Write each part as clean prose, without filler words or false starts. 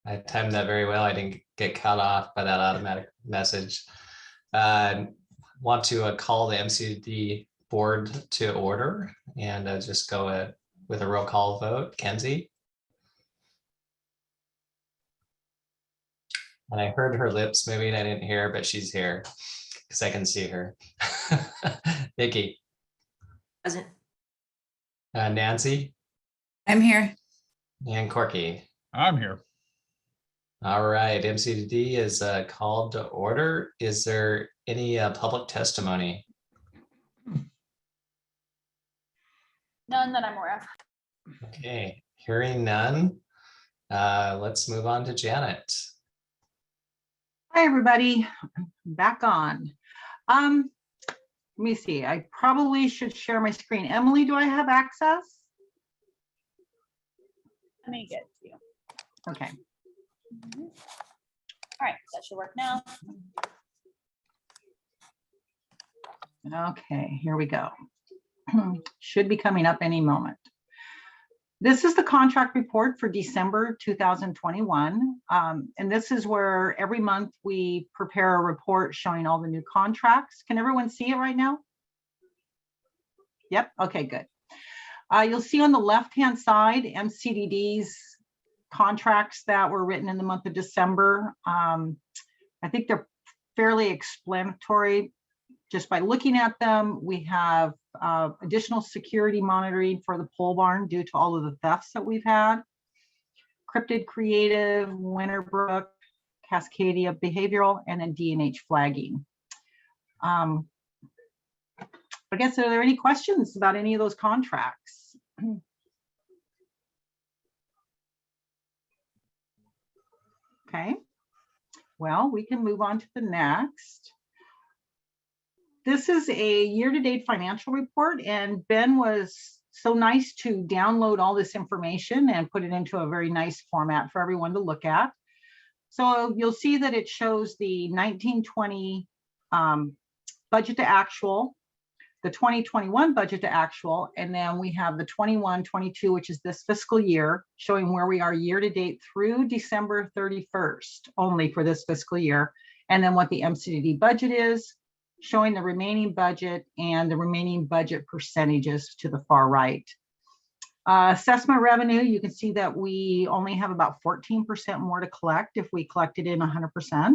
I timed that very well. I didn't get cut off by that automatic message. Uh, Want to call the MCD board to order and just go with a roll call vote. Kenzie? And I heard her lips moving. I didn't hear her, but she's here because I can see her. Nikki? Present. Nancy? I'm here. And Corky? I'm here. All right, MCDD is called to order. Is there any public testimony? None that I'm aware of. Okay, hearing none. Let's move on to Janet. Hi, everybody. Back on. Let me see. I probably should share my screen. Emily, do I have access? Let me get to you. Okay. All right, that should work now. Okay, here we go. Should be coming up any moment. This is the contract report for December 2021. And this is where every month we prepare a report showing all the new contracts. Can everyone see it right now? Yep, okay, good. You'll see on the left-hand side, MCDD's contracts that were written in the month of December. I think they're fairly explanatory. Just by looking at them, we have additional security monitoring for the pole barn due to all of the thefts that we've had. Cryptid Creative, Winterbrook, Cascadia Behavioral, and then D&H flagging. I guess, are there any questions about any of those contracts? Okay, well, we can move on to the next. This is a year-to-date financial report, and Ben was so nice to download all this information and put it into a very nice format for everyone to look at. So you'll see that it shows the 1920 budget to actual, the 2021 budget to actual, and then we have the 21-22, which is this fiscal year, showing where we are year-to-date through December 31st, only for this fiscal year, and then what the MCDD budget is, showing the remaining budget and the remaining budget percentages to the far right. Assessment revenue, you can see that we only have about 14% more to collect if we collected in 100%,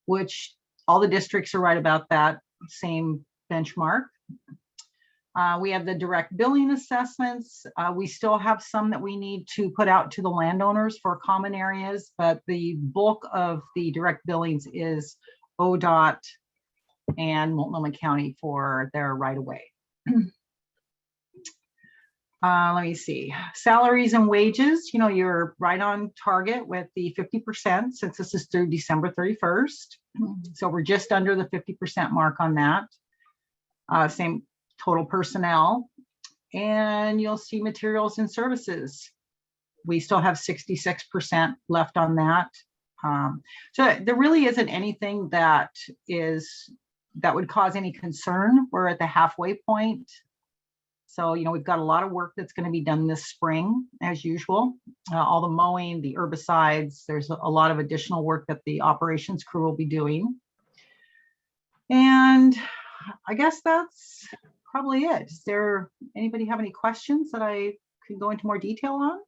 which all the districts are right about that same benchmark. We have the direct billing assessments. We still have some that we need to put out to the landowners for common areas, but the bulk of the direct billings is ODOT and Multnomah County for their right-of-way. Let me see, salaries and wages, you know, you're right on target with the 50% since this is through December 31st. So we're just under the 50% mark on that. Same total personnel. And you'll see materials and services. We still have 66% left on that. So there really isn't anything that would cause any concern. We're at the halfway point. So, you know, we've got a lot of work that's going to be done this spring, as usual. All the mowing, the herbicides, there's a lot of additional work that the operations crew will be doing. And I guess that's probably it. Does there anybody have any questions that I could go into more detail on?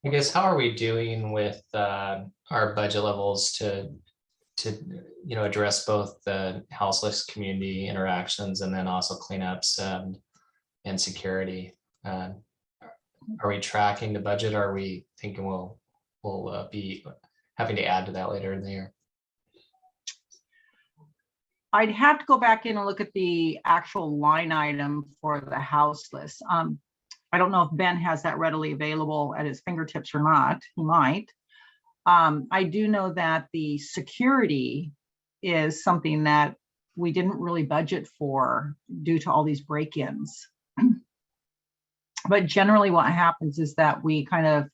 I guess, how are we doing with our budget levels to address both the houseless community interactions and then also cleanups and security? Are we tracking the budget? Or are we thinking we'll be having to add to that later in the year? I'd have to go back in and look at the actual line item for the houseless. I don't know if Ben has that readily available at his fingertips or not. He might. I do know that the security is something that we didn't really budget for due to all these break-ins. But generally what happens is that we kind of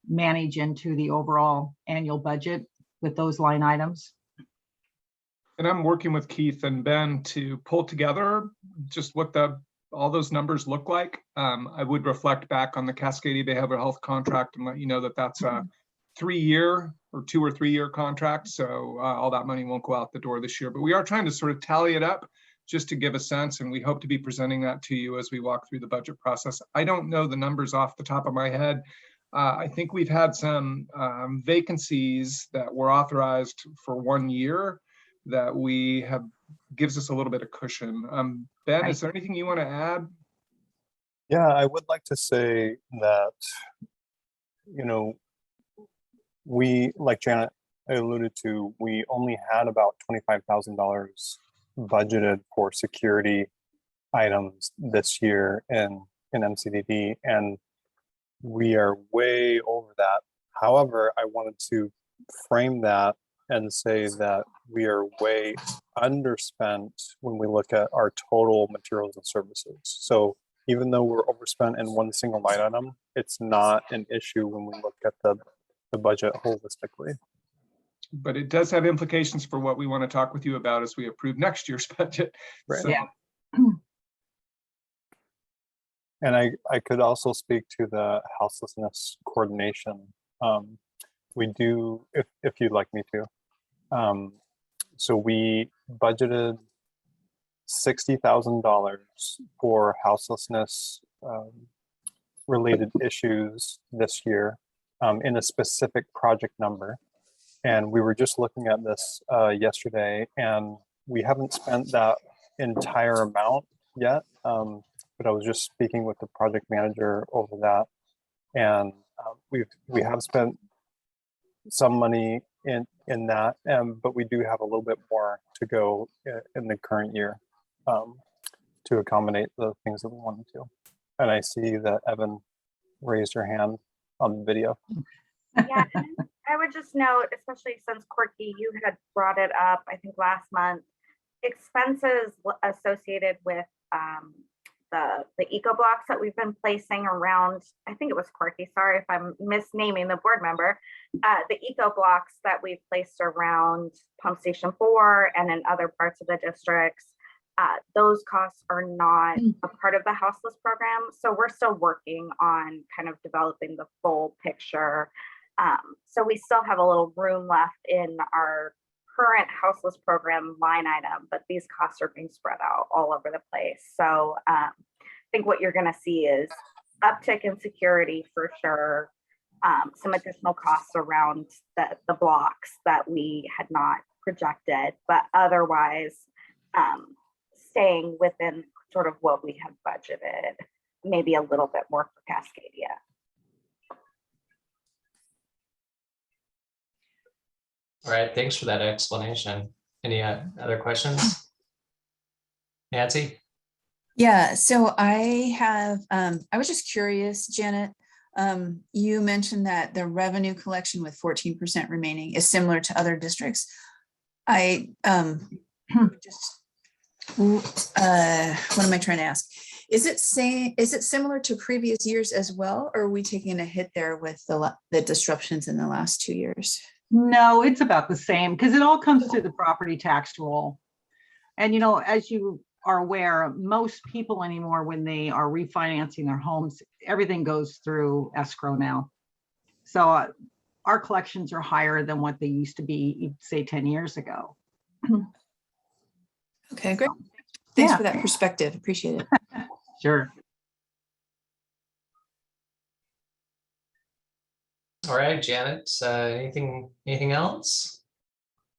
manage into the overall annual budget with those line items. And I'm working with Keith and Ben to pull together just what the all those numbers look like. I would reflect back on the Cascadia Behavioral Health contract and let you know that that's a 3-year or 2 or 3 year contract. So all that money won't go out the door this year, but we are trying to sort of tally it up just to give a sense. And we hope to be presenting that to you as we walk through the budget process. I don't know the numbers off the top of my head. I think we've had some vacancies that were authorized for 1 year that we have gives us a little bit of cushion. Ben, is there anything you want to add? Yeah, I would like to say that, you know, we, like Janet alluded to, we only had about $25,000 budgeted for security items this year in MCDD, and we are way over that. However, I wanted to frame that and say that we are way underspent when we look at our total materials and services. So even though we're overspent in one single line item, it's not an issue when we look at the budget holistically. But it does have implications for what we want to talk with you about as we approve next year's budget. Right. So, Yeah. And I could also speak to the houselessness coordination. We do, if you'd like me to. So we budgeted $60,000 for houselessness related issues this year in a specific project number. And we were just looking at this yesterday, and we haven't spent that entire amount yet. But I was just speaking with the project manager over that, and we have spent some money in that, but we do have a little bit more to go in the current year to accommodate the things that we wanted to. And I see that Evan raised her hand on the video. Yeah, and I would just note, especially since Corky, you had brought it up, I think last month, expenses associated with the eco blocks that we've been placing around, I think it was Corky, sorry if I'm misnaming the board member, the eco blocks that we've placed around Pump Station 4 and in other parts of the districts. Those costs are not a part of the houseless program. So we're still working on kind of developing the full picture. So we still have a little room left in our current houseless program line item, but these costs are being spread out all over the place. So I think what you're going to see is uptick in security for sure, some additional costs around the blocks that we had not projected, but otherwise staying within sort of what we had budgeted, maybe a little bit more for Cascadia. All right, thanks for that explanation. Any other questions? Nancy? Yeah, so I have, I was just curious, Janet, you mentioned that the revenue collection with 14% remaining is similar to other districts. I just, what am I trying to ask? Is it similar to previous years as well, or are we taking a hit there with the disruptions in the last 2 years? No, it's about the same because it all comes to the property tax roll. And, you know, as you are aware, most people anymore, when they are refinancing their homes, everything goes through escrow now. So our collections are higher than what they used to be, say 10 years ago. Okay, great. Thanks Yeah. for that perspective. Appreciate it. Sure. All right, Janet, anything else?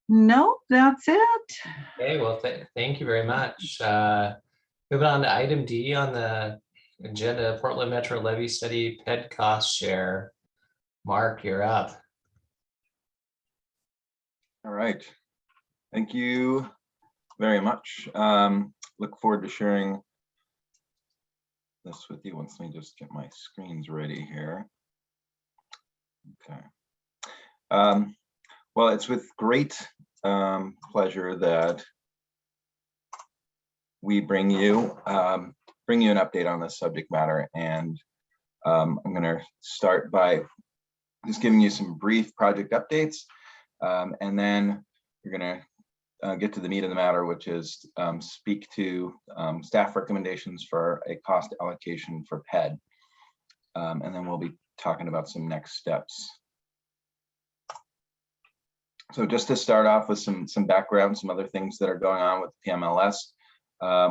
No, that's it. Okay, well, thank you very much. Moving on to item D on the agenda, Portland Metro Levee Study PED cost share. Mark, you're up. All right. Thank you very much. Look forward to sharing this with you. Once let me just get my screens ready here. Okay. Well, it's with great pleasure that we bring you an update on this subject matter, and I'm going to start by just giving you some brief project updates, and then we're going to get to the meat of the matter, which is speak to staff recommendations for a cost allocation for PED. And then we'll be talking about some next steps. So just to start off with some background, some other things that are going on with PMLS.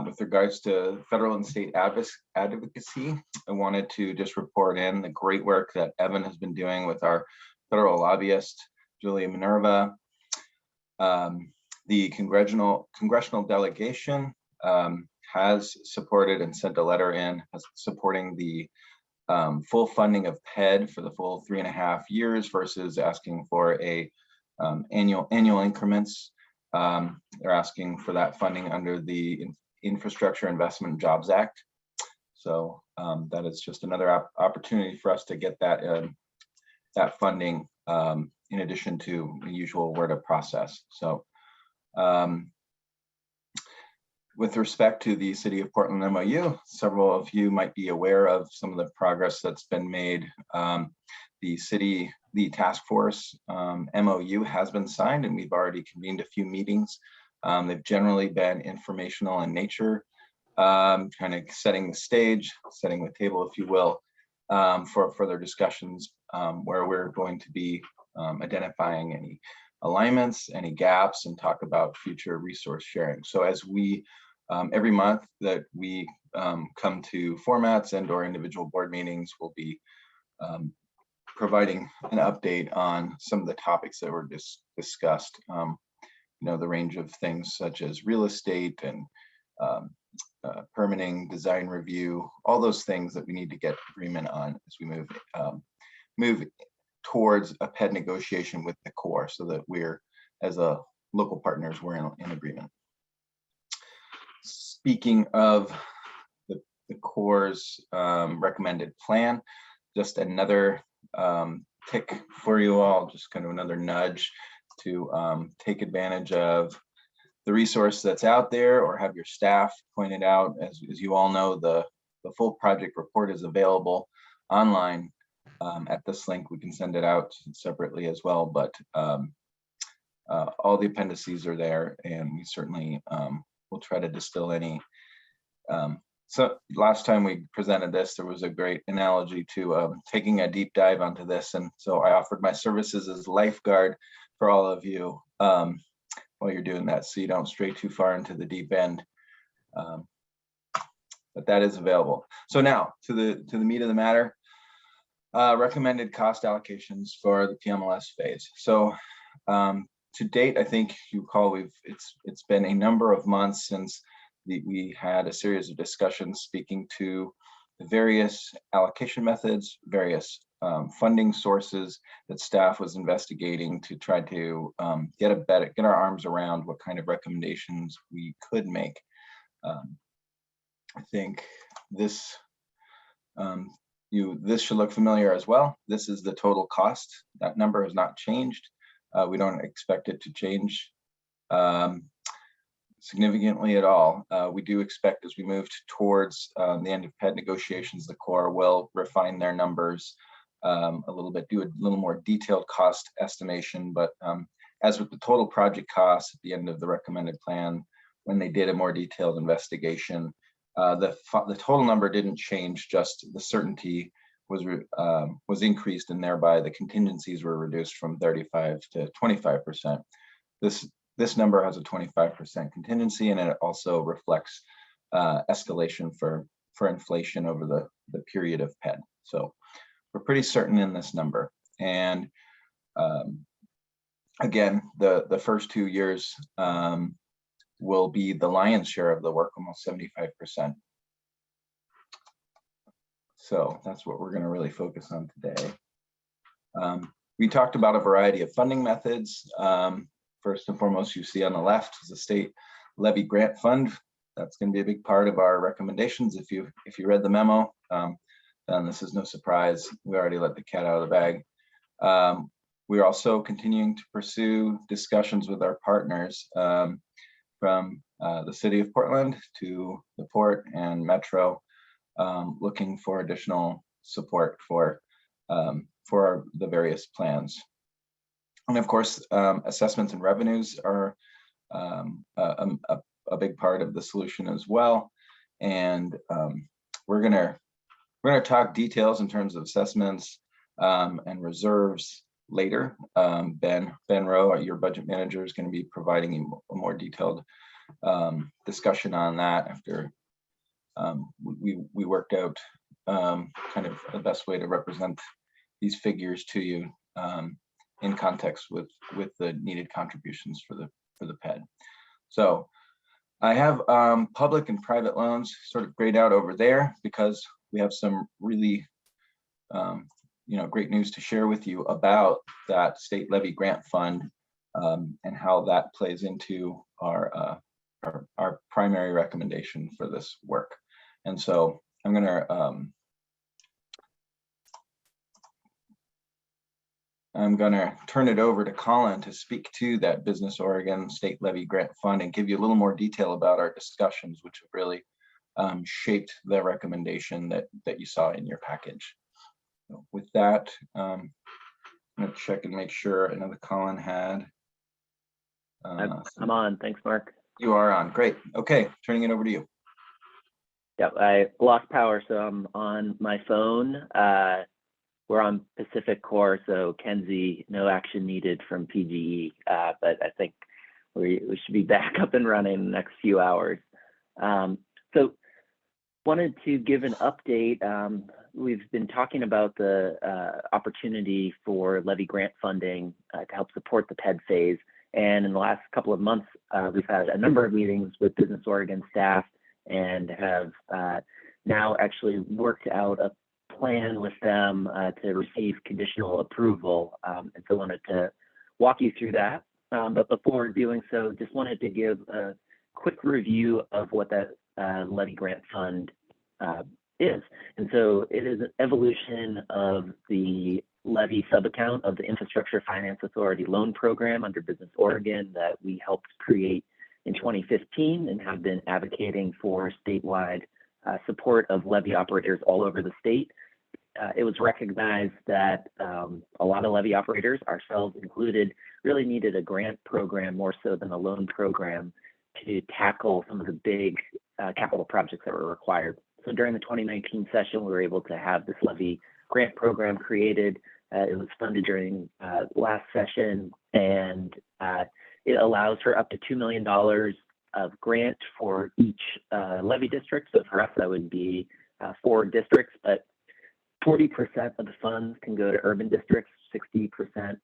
With regards to federal and state advocacy, I wanted to just report in the great work that Evan has been doing with our federal lobbyist, Julia Minerva. The congressional delegation has supported and sent a letter in supporting the full funding of PED for the full 3.5 years versus asking for a annual increments. They're asking for that funding under the Infrastructure Investment and Jobs Act. So that is just another opportunity for us to get that that funding in addition to the usual WRDA process. So with respect to the City of Portland MOU, several of you might be aware of some of the progress that's been made. The task force MOU has been signed, and we've already convened a few meetings. They've generally been informational in nature, kind of setting the stage, setting the table, if you will, for further discussions where we're going to be identifying any alignments, any gaps, and talk about future resource sharing. So as we, every month that we come to formats and or individual board meetings, we'll be providing an update on some of the topics that were discussed. You know, the range of things such as real estate and permitting, design review, all those things that we need to get agreement on as we move towards a PED negotiation with the Corps, so that we're, as a local partners, we're in agreement. Speaking of the Corps' recommended plan, just another tick for you all, just kind of another nudge to take advantage of the resource that's out there, or have your staff pointed out. As you all know, the full project report is available online at this link. We can send it out separately as well, but all the appendices are there, and we certainly will try to distill any. So last time we presented this, there was a great analogy to taking a deep dive onto this. And so I offered my services as lifeguard for all of you while you're doing that, so you don't stray too far into the deep end. But that is available. So now to the meat of the matter, recommended cost allocations for the PMLS phase. So to date, I think you recall it's been a number of months since we had a series of discussions speaking to the various allocation methods, various funding sources that staff was investigating to try to get our arms around what kind of recommendations we could make. I think this this should look familiar as well. This is the total cost. That number has not changed. We don't expect it to change significantly at all. We do expect, as we move towards the end of PED negotiations, the Corps will refine their numbers a little bit, do a little more detailed cost estimation. But as with the total project costs at the end of the recommended plan, when they did a more detailed investigation, the total number didn't change, just the certainty was increased, and thereby the contingencies were reduced from 35 to 25%. This number has a 25% contingency, and it also reflects escalation for inflation over the period of PED. So we're pretty certain in this number. And again, the first 2 years will be the lion's share of the work, almost 75%. So that's what we're going to really focus on today. We talked about a variety of funding methods. First and foremost, you see on the left is the state levy grant fund. That's going to be a big part of our recommendations. If you read the memo, then this is no surprise. We already let the cat out of the bag. We're also continuing to pursue discussions with our partners from the City of Portland to the Port and Metro, looking for additional support for the various plans. And of course, assessments and revenues are a big part of the solution as well. And we're gonna talk details in terms of assessments and reserves later. Ben Rowe, your budget manager, is going to be providing you a more detailed discussion on that after we worked out kind of the best way to represent these figures to you in context with the needed contributions for the PED. So I have public and private loans sort of grayed out over there because we have some really great news to share with you about that state levy grant fund and how that plays into our primary recommendation for this work. And so I'm gonna turn it over to Colin to speak to that Business Oregon State Levy Grant Fund and give you a little more detail about our discussions, which have really shaped the recommendation that you saw in your package. So with that, I'm gonna check and make sure. I know that Colin had. I'm on. Thanks, Mark. You are on. Great. Okay, turning it over to you. Yep, I lost power, so I'm on my phone. We're on Pacific Core, so Kenzie, no action needed from PGE, but I think we should be back up and running in the next few hours. So wanted to give an update. We've been talking about the opportunity for levy grant funding to help support the PED phase. And in the last couple of months, we've had a number of meetings with Business Oregon staff and have now actually worked out a plan with them to receive conditional approval. And so I wanted to walk you through that. But before doing so, just wanted to give a quick review of what that levy grant fund is. And so it is an evolution of the levy subaccount of the Infrastructure Finance Authority loan program under Business Oregon that we helped create in 2015 and have been advocating for statewide support of levy operators all over the state. It was recognized that a lot of levy operators, ourselves included, really needed a grant program more so than a loan program to tackle some of the big capital projects that were required. So during the 2019 session, we were able to have this levy grant program created. It was funded during last session, and it allows for up to $2 million of grant for each levy district. So for us, that would be 4 districts, but 40% of the funds can go to urban districts, 60%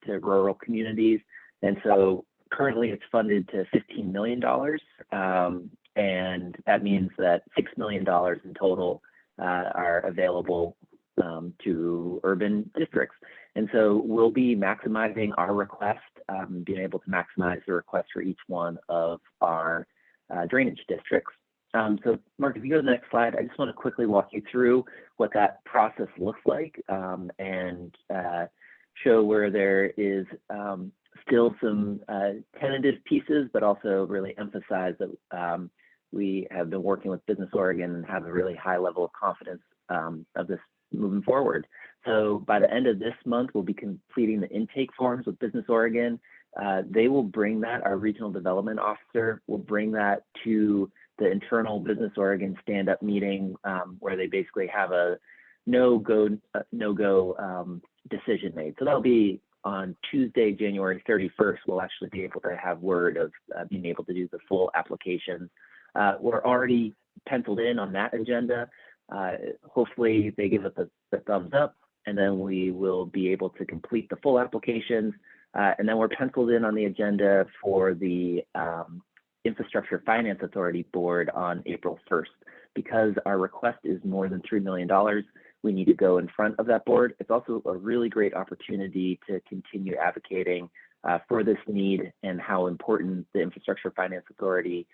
to rural communities. And so currently it's funded to $15 million. And that means that $6 million in total are available to urban districts. And so we'll be maximizing our request, being able to maximize the request for each one of our drainage districts. So Mark, if you go to the next slide, I just want to quickly walk you through what that process looks like and show where there is still some tentative pieces, but also really emphasize that we have been working with Business Oregon and have a really high level of confidence of this moving forward. So by the end of this month, we'll be completing the intake forms with Business Oregon. They will bring that, our regional development officer will bring that to the internal Business Oregon stand-up meeting where they basically have a no-go decision made. So that'll be on Tuesday, January 31st. We'll actually be able to have word of being able to do the full application. We're already penciled in on that agenda. Hopefully they give us the thumbs up, and then we will be able to complete the full applications. And then we're penciled in on the agenda for the Infrastructure Finance Authority Board on April 1st. Because our request is more than $3 million, we need to go in front of that board. It's also a really great opportunity to continue advocating for this need and how important the Infrastructure Finance Authority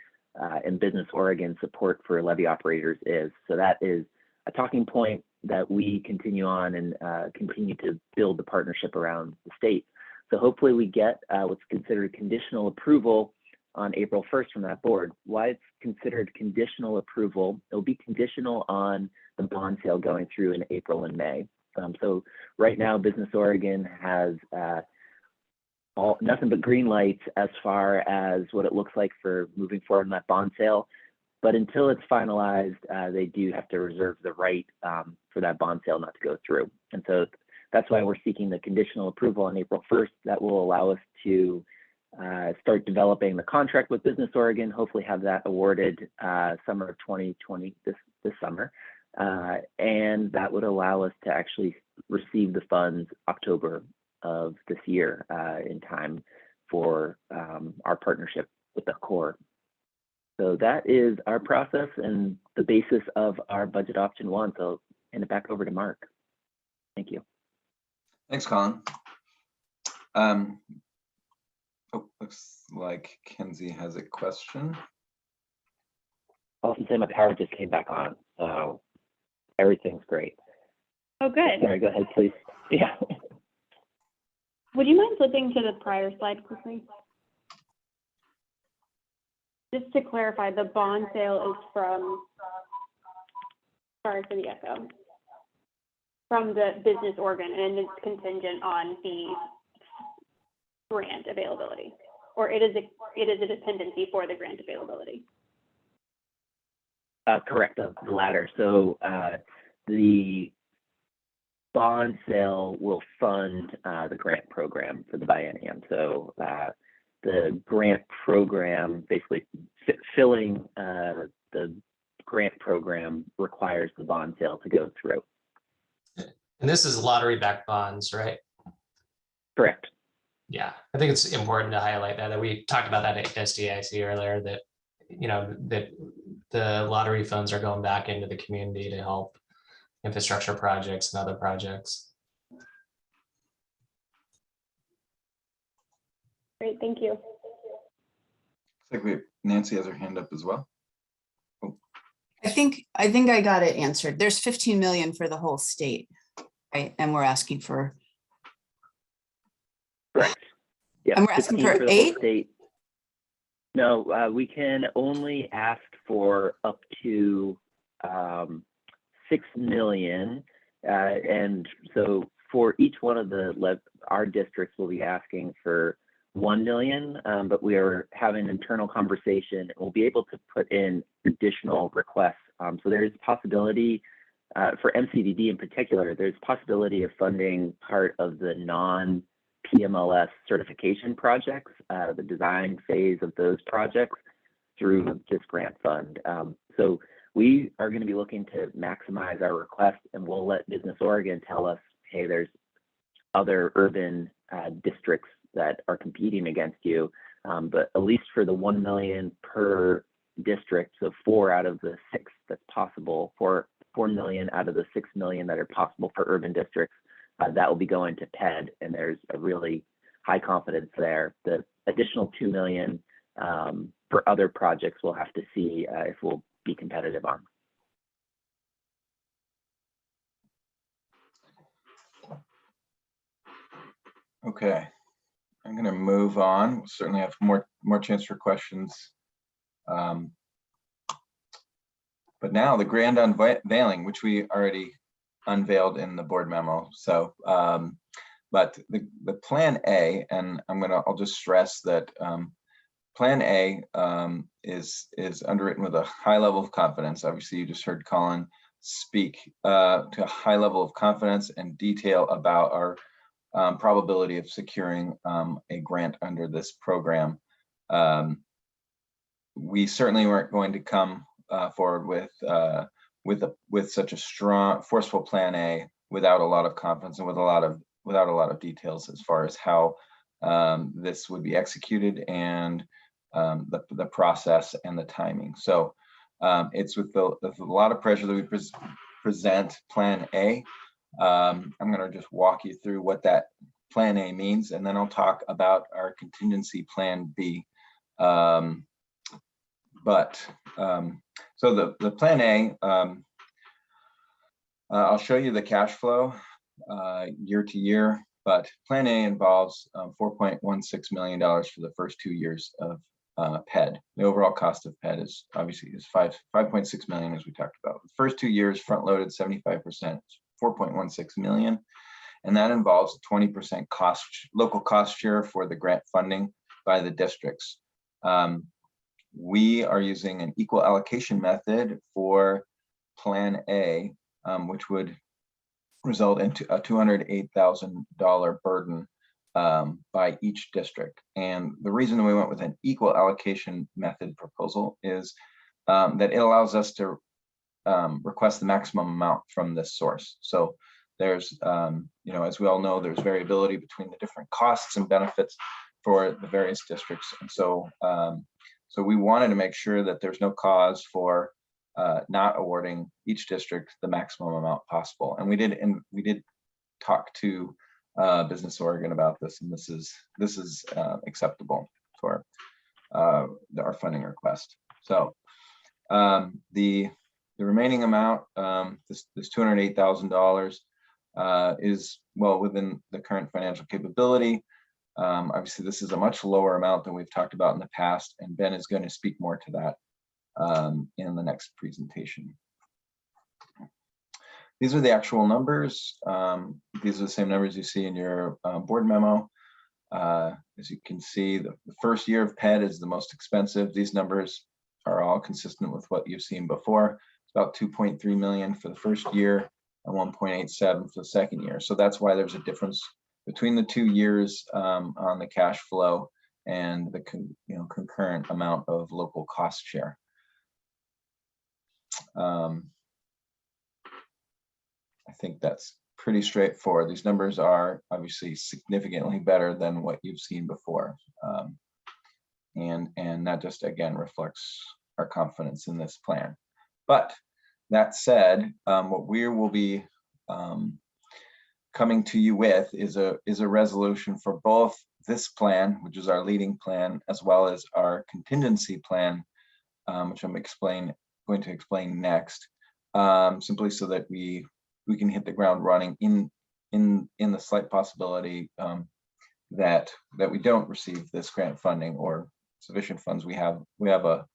and Business Oregon support for levy operators is. So that is a talking point that we continue on and continue to build the partnership around the state. So hopefully we get what's considered conditional approval on April 1st from that board. Why it's considered conditional approval, it'll be conditional on the bond sale going through in April and May. So right now, Business Oregon has nothing but green lights as far as what it looks like for moving forward in that bond sale. But until it's finalized, they do have to reserve the right for that bond sale not to go through. And so that's why we're seeking the conditional approval on April 1st. That will allow us to start developing the contract with Business Oregon, hopefully have that awarded summer of 2020, this summer. And that would allow us to actually receive the funds October of this year in time for our partnership with the Corps. So that is our process and the basis of our budget option 1. So I'll hand it back over to Mark. Thank you. Thanks, Colin. Looks like Kenzie has a question. I'll also say my power just came back on, so everything's great. Oh, good. Sorry, go ahead, please. Yeah. Would you mind flipping to the prior slide quickly? Just to clarify, the bond sale is from, sorry for the echo, from the Business Oregon, and it's contingent on the grant availability, or it is a dependency for the grant availability. Correct, the latter. So the bond sale will fund the grant program for the biennium. So the grant program, basically filling the grant program, requires the bond sale to go through. And this is lottery-backed bonds, right? Correct. Yeah, I think it's important to highlight that we talked about that at SDIC earlier, that, you know, that the lottery funds are going back into the community to help infrastructure projects and other projects. Great, thank you. Looks like Nancy has her hand up as well. I think I got it answered. There's 15 million for the whole state, right? And we're asking for. Correct. Yeah. And we're asking for the whole 8? state. No, we can only ask for up to 6 million. And so for each one of our districts will be asking for 1 million, but we are having an internal conversation and we'll be able to put in additional requests. So there's a possibility for MCDD in particular, there's a possibility of funding part of the non-PMLS certification projects, the design phase of those projects through this grant fund. So we are going to be looking to maximize our request, and we'll let Business Oregon tell us, hey, there's other urban districts that are competing against you, but at least for the 1 million per district, so 4 out of the 6 that's possible, 4 million out of the 6 million that are possible for urban districts, that will be going to PED, and there's a really high confidence there. The additional 2 million for other projects we'll have to see if we'll be competitive on. Okay, I'm going to move on. We'll certainly have more chance for questions. But now the grand unveiling, which we already unveiled in the board memo. So, but the plan A, and I'll just stress that plan A is underwritten with a high level of confidence. Obviously, you just heard Colin speak to a high level of confidence and detail about our probability of securing a grant under this program. We certainly weren't going to come forward with such a strong, forceful plan A without a lot of confidence and without a lot of details as far as how this would be executed and the process and the timing. So it's with a lot of pressure that we present plan A. I'm going to just walk you through what that plan A means, and then I'll talk about our contingency plan B. So the plan A, I'll show you the cash flow year to year, but plan A involves $4.16 million for the first 2 years of PED. The overall cost of PED is obviously 5.6 million, as we talked about. The first 2 years front loaded 75%, 4.16 million. and that involves a 20% local cost share for the grant funding by the districts. We are using an equal allocation method for Plan A, which would result into a $208,000 burden by each district. And the reason we went with an equal allocation method proposal is that it allows us to request the maximum amount from this source. So there's, you know, as we all know, there's variability between the different costs and benefits for the various districts. And so, so we wanted to make sure that there's no cause for not awarding each district the maximum amount possible. And we did talk to Business Oregon about this, and this is acceptable for our funding request. So the remaining amount, this $208,000 is well within the current financial capability. Obviously, this is a much lower amount than we've talked about in the past, and Ben is going to speak more to that in the next presentation. These are the actual numbers. These are the same numbers you see in your board memo. As you can see, the first year of PED is the most expensive. These numbers are all consistent with what you've seen before. It's about 2.3 million for the first year and 1.87 for the second year. So that's why there's a difference between the 2 years on the cash flow and the concurrent amount of local cost share. I think that's pretty straightforward. These numbers are obviously significantly better than what you've seen before. And that just, again, reflects our confidence in this plan. But that said, what we will be coming to you with is a resolution for both this plan, which is our leading plan, as well as our contingency plan, which I'm going to explain next, simply so that we can hit the ground running in the slight possibility that we don't receive this grant funding or sufficient funds. We have a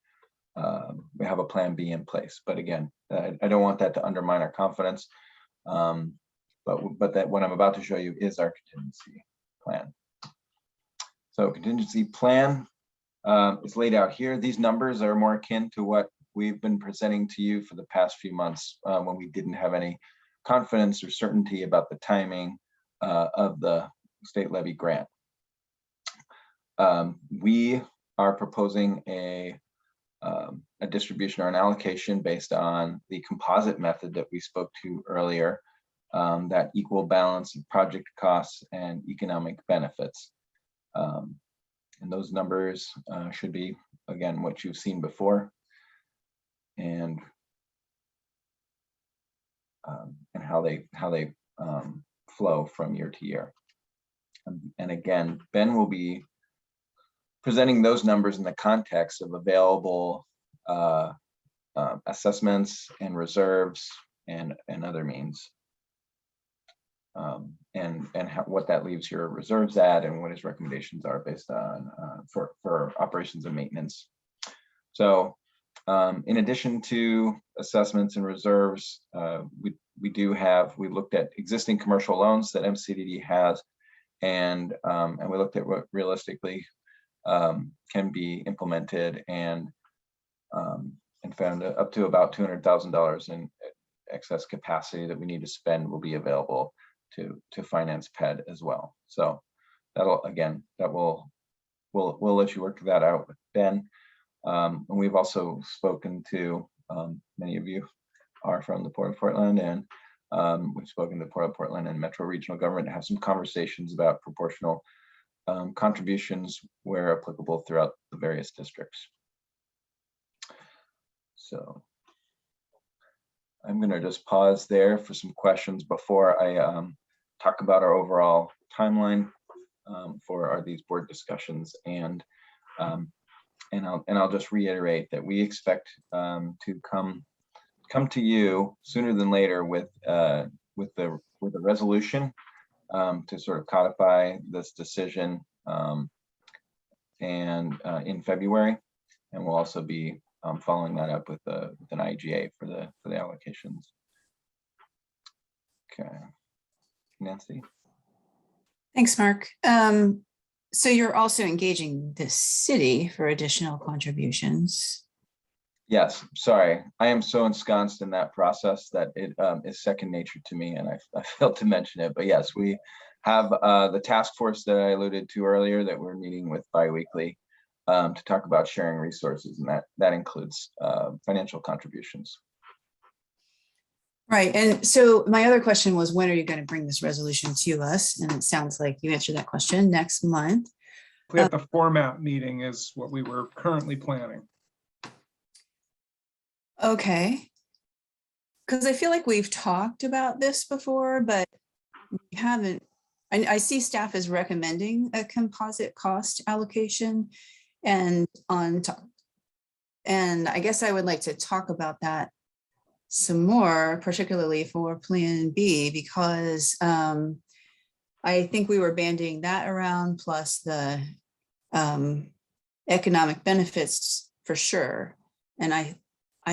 plan B in place. But again, I don't want that to undermine our confidence. But that what I'm about to show you is our contingency plan. So contingency plan is laid out here. These numbers are more akin to what we've been presenting to you for the past few months when we didn't have any confidence or certainty about the timing of the state levy grant. We are proposing a distribution or an allocation based on the composite method that we spoke to earlier, that equal balance of project costs and economic benefits. And those numbers should be, again, what you've seen before, and how they flow from year to year. And again, Ben will be presenting those numbers in the context of available assessments and reserves and other means, and what that leaves your reserves at, and what his recommendations are based on for operations and maintenance. So in addition to assessments and reserves, we looked at existing commercial loans that MCDD has, and we looked at what realistically can be implemented, and found up to about $200,000 in excess capacity that we need to spend will be available to finance PED as well. So we'll let you work that out with Ben. And we've also spoken to, many of you are from the Port of Portland, and we've spoken to Port of Portland and Metro Regional Government to have some conversations about proportional contributions where applicable throughout the various districts. So I'm going to just pause there for some questions before I talk about our overall timeline for these board discussions, and I'll just reiterate that we expect to come to you sooner than later with a resolution to sort of codify this decision, and in February, and we'll also be following that up with an IGA for the allocations. Okay, Nancy. Thanks, Mark. So you're also engaging the city for additional contributions. Yes, sorry. I am so ensconced in that process that it is second nature to me, and I failed to mention it. But yes, we have the task force that I alluded to earlier that we're meeting with bi-weekly to talk about sharing resources, and that includes financial contributions. Right. And so my other question was, when are you going to bring this resolution to us? And it sounds like you answered that question next month. We have the format meeting is what we were currently planning. Okay. Because I feel like we've talked about this before, but we haven't. I see staff is recommending a composite cost allocation and on top. And I guess I would like to talk about that some more, particularly for Plan B, because I think we were bandying that around, plus the economic benefits for sure. And I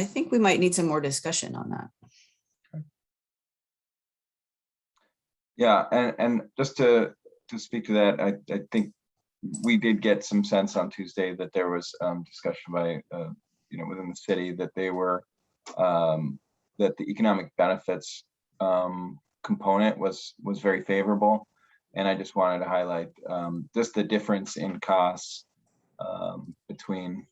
think we might need some more discussion on that. Yeah, and just to speak to that, I think we did get some sense on Tuesday that there was discussion by within the city that they were that the economic benefits component was very favorable, and I just wanted to highlight just the difference in costs between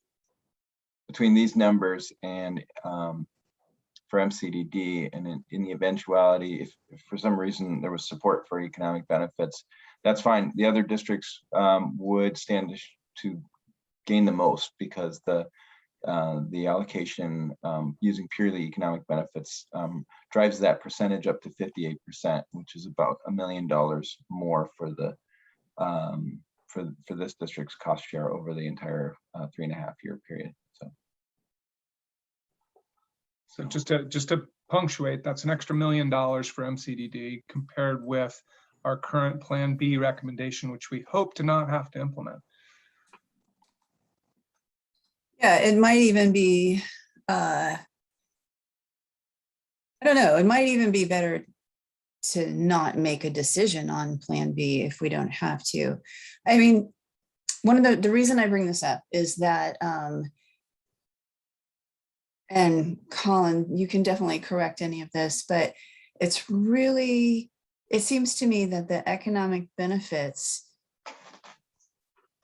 these numbers and for MCDD, and in the eventuality, if for some reason there was support for economic benefits, that's fine. The other districts would stand to gain the most, because the allocation using purely economic benefits drives that percentage up to 58%, which is about $1 million more for the for this district's cost share over the entire 3.5-year period. So just to punctuate, that's an extra $1 million for MCDD compared with our current Plan B recommendation, which we hope to not have to implement. Yeah, it might even be, I don't know, it might even be better to not make a decision on Plan B if we don't have to. I mean, one of the reason I bring this up is that, and Colin, you can definitely correct any of this, but it's really, it seems to me that the economic benefits,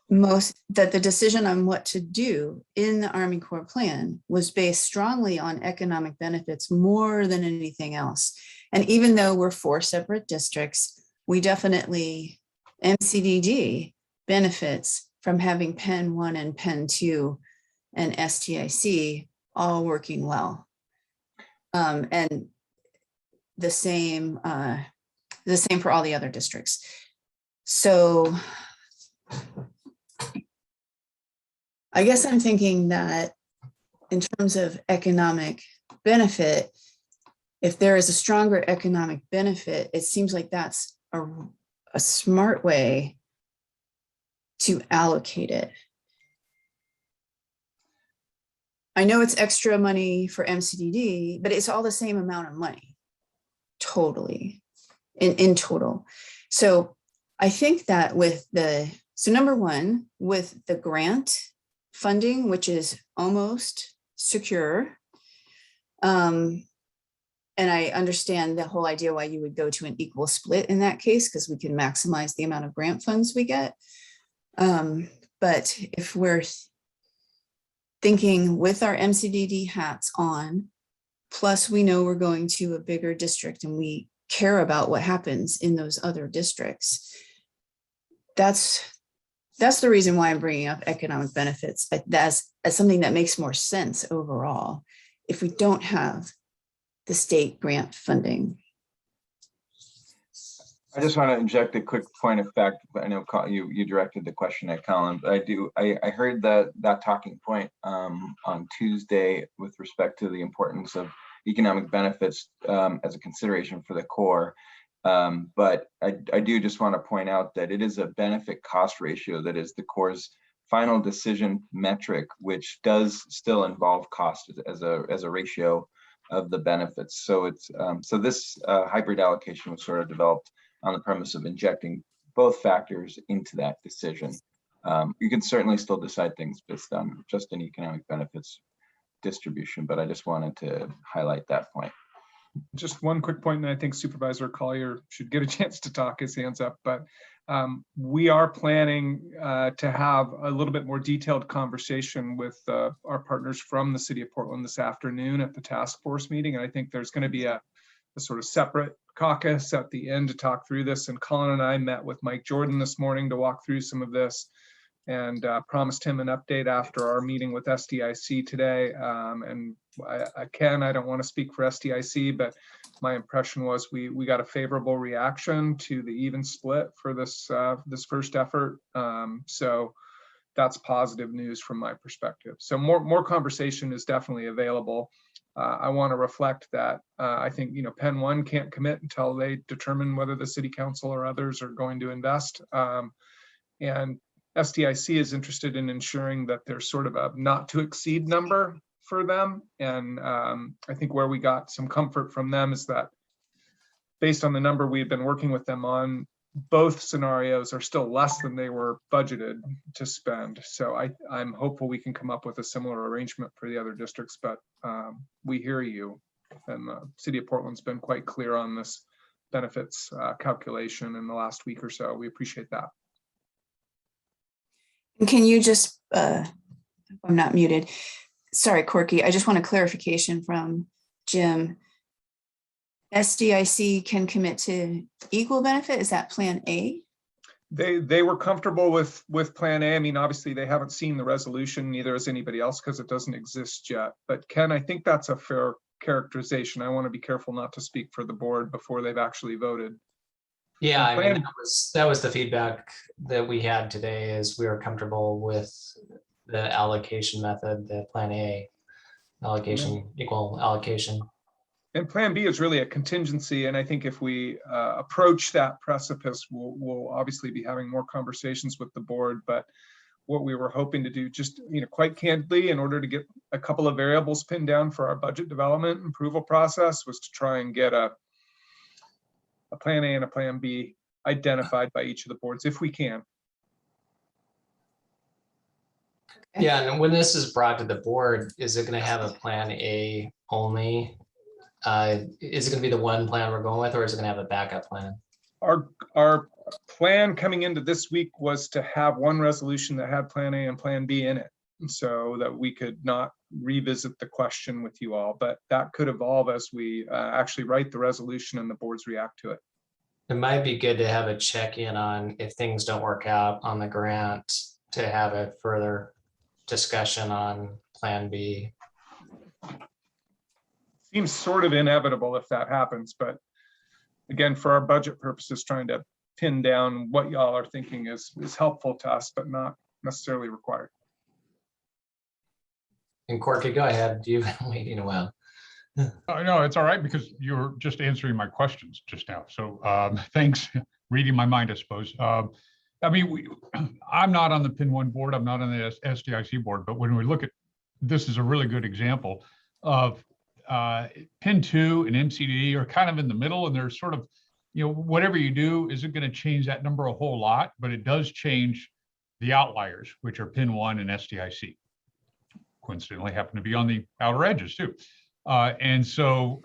that the decision on what to do in the Army Corps plan was based strongly on economic benefits more than anything else. And even though we're 4 separate districts, we definitely, MCDD benefits from having Penn 1 and Penn 2 and STIC all working well. And the same for all the other districts. So I guess I'm thinking that in terms of economic benefit, if there is a stronger economic benefit, it seems like that's a smart way to allocate it. I know it's extra money for MCDD, but it's all the same amount of money, totally, in total. So I think that so number one, with the grant funding, which is almost secure, and I understand the whole idea why you would go to an equal split in that case, because we can maximize the amount of grant funds we get. But if we're thinking with our MCDD hats on, plus we know we're going to a bigger district and we care about what happens in those other districts, that's the reason why I'm bringing up economic benefits as something that makes more sense overall if we don't have the state grant funding. I just want to inject a quick point of fact. I know you directed the question at Colin, but I heard that talking point on Tuesday with respect to the importance of economic benefits as a consideration for the Corps. But I do just want to point out that it is a benefit cost ratio that is the Corps' final decision metric, which does still involve cost as a ratio of the benefits. So it's so this hybrid allocation was sort of developed on the premise of injecting both factors into that decision. You can certainly still decide things based on just an economic benefits distribution, but I just wanted to highlight that point. Just one quick point, and I think Supervisor Collier should get a chance to talk, his hands up, but we are planning to have a little bit more detailed conversation with our partners from the City of Portland this afternoon at the task force meeting. And I think there's going to be a sort of separate caucus at the end to talk through this. And Colin and I met with Mike Jordan this morning to walk through some of this, and promised him an update after our meeting with SDIC today. And I don't want to speak for SDIC, but my impression was we got a favorable reaction to the even split for this first effort. So that's positive news from my perspective. So more conversation is definitely available. I want to reflect that I think, Penn 1 can't commit until they determine whether the city council or others are going to invest. And SDIC is interested in ensuring that there's sort of a not to exceed number for them. And I think where we got some comfort from them is that based on the number we've been working with them on, both scenarios are still less than they were budgeted to spend. So I'm hopeful we can come up with a similar arrangement for the other districts, but we hear you. And the City of Portland's been quite clear on this benefits calculation in the last week or so. We appreciate that. And can you just, I'm not muted. Sorry, Corky, I just want a clarification from Jim. SDIC can commit to equal benefit. Is that Plan A? They were comfortable with Plan A. I mean, obviously they haven't seen the resolution, neither has anybody else because it doesn't exist yet. But Ken, I think that's a fair characterization. I want to be careful not to speak for the board before they've actually voted. Yeah, I mean, that was the feedback that we had today, is we were comfortable with the allocation method, the Plan A allocation, equal allocation. And Plan B is really a contingency. And I think if we approach that precipice, we'll obviously be having more conversations with the board. But what we were hoping to do, just quite candidly, in order to get a couple of variables pinned down for our budget development and approval process, was to try and get a Plan A and a Plan B identified by each of the boards, if we can. Yeah, and when this is brought to the board, is it going to have a Plan A only? Is it going to be the one plan we're going with, or is it going to have a backup plan? Our plan coming into this week was to have one resolution that had Plan A and Plan B in it, so that we could not revisit the question with you all, but that could evolve as we actually write the resolution and the boards react to it. It might be good to have a check-in on if things don't work out on the grant, to have a further discussion on Plan B. Seems sort of inevitable if that happens, but again, for our budget purposes, trying to pin down what y'all are thinking is helpful to us, but not necessarily required. And Corky, go ahead. You've been waiting a while. No, it's all right, because you were just answering my questions just now. So thanks, reading my mind, I suppose. I mean, I'm not on the Pin 1 board. I'm not on the SDIC board, but when we look at, this is a really good example of Pin 2 and MCDD are kind of in the middle, and they're sort of, whatever you do isn't going to change that number a whole lot, but it does change the outliers, which are Pin 1 and SDIC. Coincidentally happen to be on the outer edges too. And so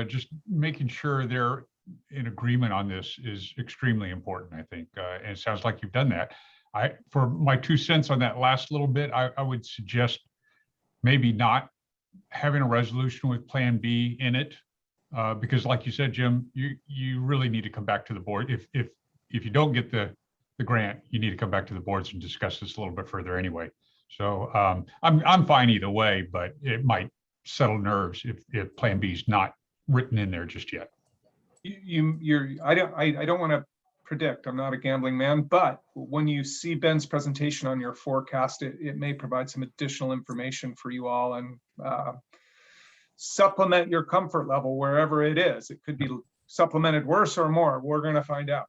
just making sure they're in agreement on this is extremely important, I think. And it sounds like you've done that. For my 2 cents on that last little bit, I would suggest maybe not having a resolution with Plan B in it, because like you said, Jim, you really need to come back to the board. If you don't get the grant, you need to come back to the boards and discuss this a little bit further anyway. So I'm fine either way, but it might settle nerves if Plan B is not written in there just yet. I don't want to predict. I'm not a gambling man, but when you see Ben's presentation on your forecast, it may provide some additional information for you all and supplement your comfort level wherever it is. It could be supplemented worse or more. We're going to find out.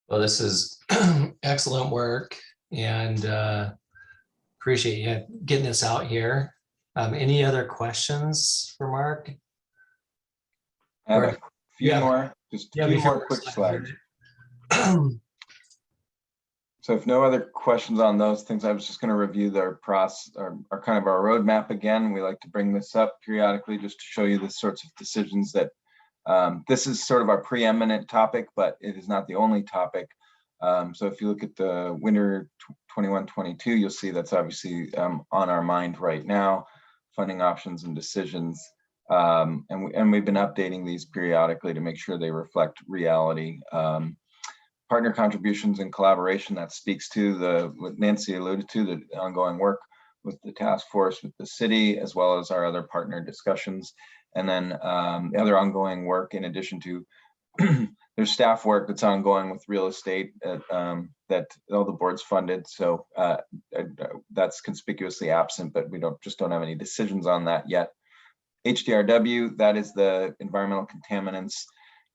Well, this is excellent work, and appreciate you getting this out here. Any other questions for Mark? I have a few more. Just Yeah, a few before more we're quick sliding slides. So if no other questions on those things, I was just going to review their process, our kind of our roadmap again. We like to bring this up periodically just to show you the sorts of decisions that this is sort of our preeminent topic, but it is not the only topic. So if you look at the winter 21-22, you'll see that's obviously on our mind right now, funding options and decisions. And we've been updating these periodically to make sure they reflect reality. Partner contributions and collaboration, that speaks to what Nancy alluded to, the ongoing work with the task force, with the city, as well as our other partner discussions. And then the other ongoing work, in addition to there's staff work that's ongoing with real estate that all the boards funded. So that's conspicuously absent, but we don't have any decisions on that yet. HDRW, that is the environmental contaminants,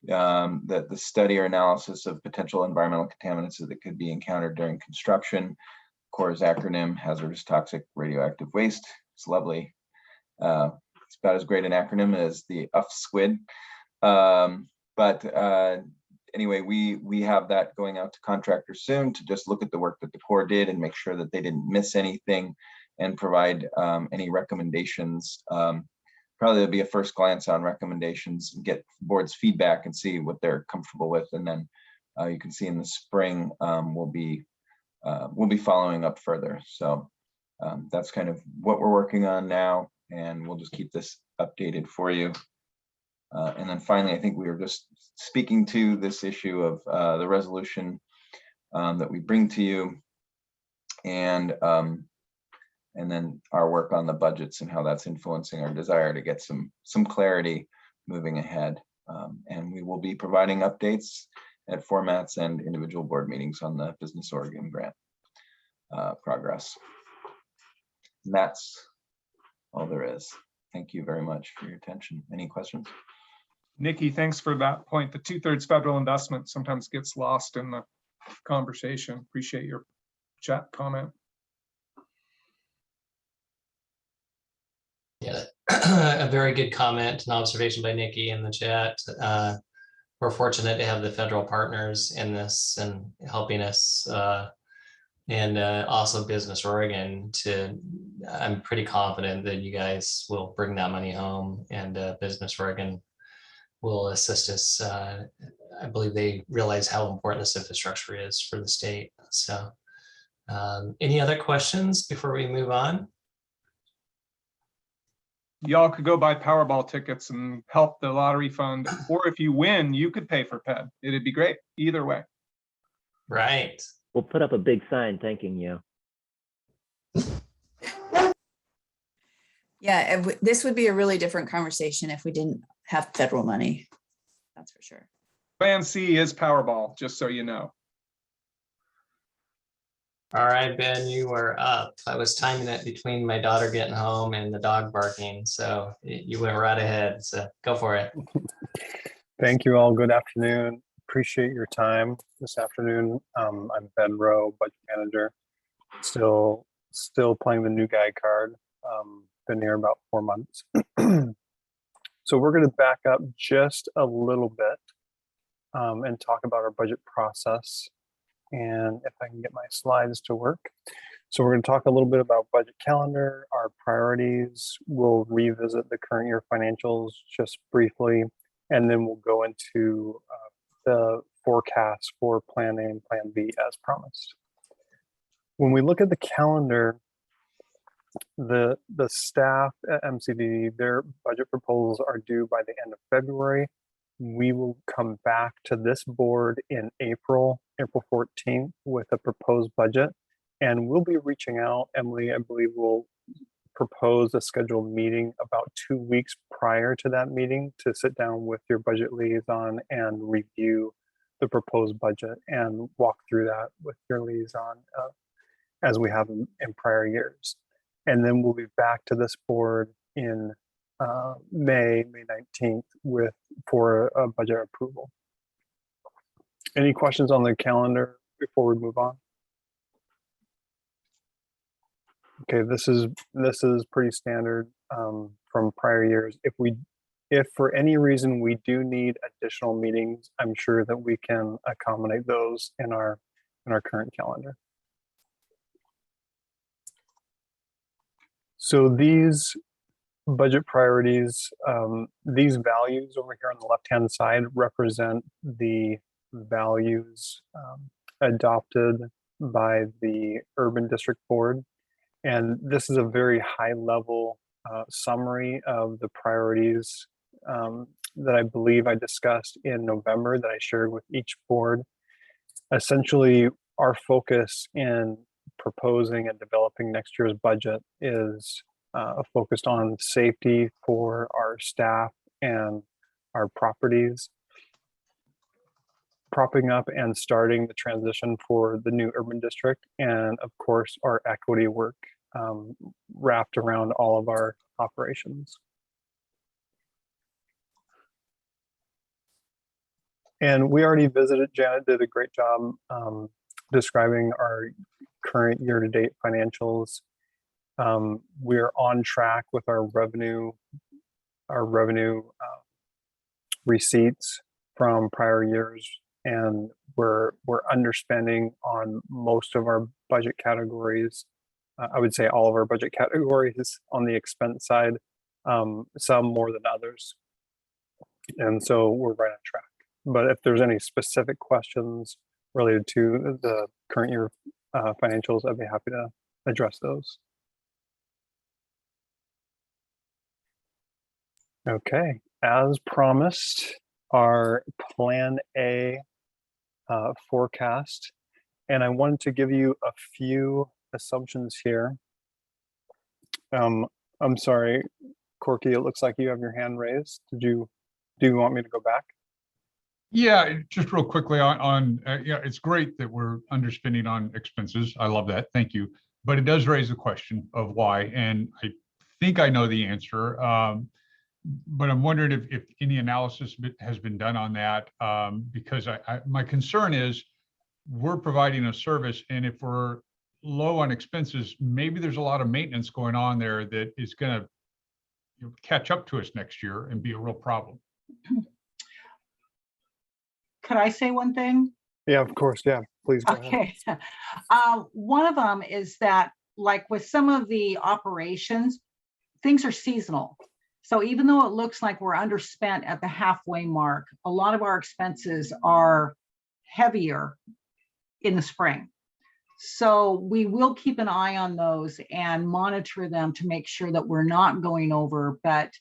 the study or analysis of potential environmental contaminants that could be encountered during construction. CORE's acronym, hazardous, toxic, radioactive waste. It's lovely. It's about as great an acronym as the UFSWID. Anyway, we have that going out to contractors soon to just look at the work that the Corps did and make sure that they didn't miss anything and provide any recommendations. Probably there'll be a first glance on recommendations, get board's feedback and see what they're comfortable with. And then you can see in the spring, we'll be following up further. So that's kind of what we're working on now, and we'll just keep this updated for you. And then finally, I think we were just speaking to this issue of the resolution that we bring to you, and then our work on the budgets and how that's influencing our desire to get some clarity moving ahead. And we will be providing updates at formats and individual board meetings on the Business Oregon grant progress. And that's all there is. Thank you very much for your attention. Any questions? Nikki, thanks for that point. The 2/3 federal investment sometimes gets lost in the conversation. Appreciate your chat comment. Yeah, a very good comment and observation by Nikki in the chat. We're fortunate to have the federal partners in this and helping us, and also Business Oregon I'm pretty confident that you guys will bring that money home, and Business Oregon will assist us. I believe they realize how important this infrastructure is for the state. So any other questions before we move on? Y'all could go buy Powerball tickets and help the lottery fund, or if you win, you could pay for PED. It'd be great either way. Right. We'll put up a big sign thanking you. Yeah, this would be a really different conversation if we didn't have federal money. That's for sure. Plan C is Powerball, just so you know. All right, Ben, you are up. I was timing it between my daughter getting home and the dog barking, so you went right ahead. So go for it. Thank you all. Good afternoon. Appreciate your time this afternoon. I'm Ben Rowe, budget manager. Still playing the new guy card. Been here about 4 months. So we're going to back up just a little bit and talk about our budget process. And if I can get my slides to work. So we're going to talk a little bit about budget calendar, our priorities. We'll revisit the current year financials just briefly, and then we'll go into the forecast for Plan A and Plan B as promised. When we look at the calendar, the staff at MCDD, their budget proposals are due by the end of February. We will come back to this board in April 14th with a proposed budget, and we'll be reaching out. Emily, I believe, will propose a scheduled meeting about 2 weeks prior to that meeting to sit down with your budget liaison and review the proposed budget and walk through that with your liaison as we have in prior years. And then we'll be back to this board in May 19th for a budget approval. Any questions on the calendar before we move on? Okay, this is pretty standard from prior years. If if for any reason we do need additional meetings, I'm sure that we can accommodate those in our current calendar. So these budget priorities, these values over here on the left-hand side represent the values adopted by the Urban District Board. And this is a very high level summary of the priorities that I believe I discussed in November that I shared with each board. Essentially, our focus in proposing and developing next year's budget is focused on safety for our staff and our properties, propping up and starting the transition for the new urban district, and of course our equity work wrapped around all of our operations. And we already visited, Janet did a great job describing our current year-to-date financials. We're on track with our revenue receipts from prior years, and we're underspending on most of our budget categories. I would say all of our budget categories on the expense side, some more than others. And so we're right on track. But if there's any specific questions related to the current year financials, I'd be happy to address those. Okay, as promised, our Plan A forecast, and I wanted to give you a few assumptions here. I'm sorry, Corky, it looks like you have your hand raised. Do you want me to go back? Yeah, just real quickly on yeah, it's great that we're underspending on expenses. I love that. Thank you. But it does raise the question of why, and I think I know the answer. But I'm wondering if any analysis has been done on that, because my concern is we're providing a service, and if we're low on expenses, maybe there's a lot of maintenance going on there that is going to catch up to us next year and be a real problem. Could I say one thing? Yeah, of course. Yeah, please go ahead. Okay. One of them is that, like with some of the operations, things are seasonal. So even though it looks like we're underspent at the halfway mark, a lot of our expenses are heavier in the spring. So we will keep an eye on those and monitor them to make sure that we're not going over. But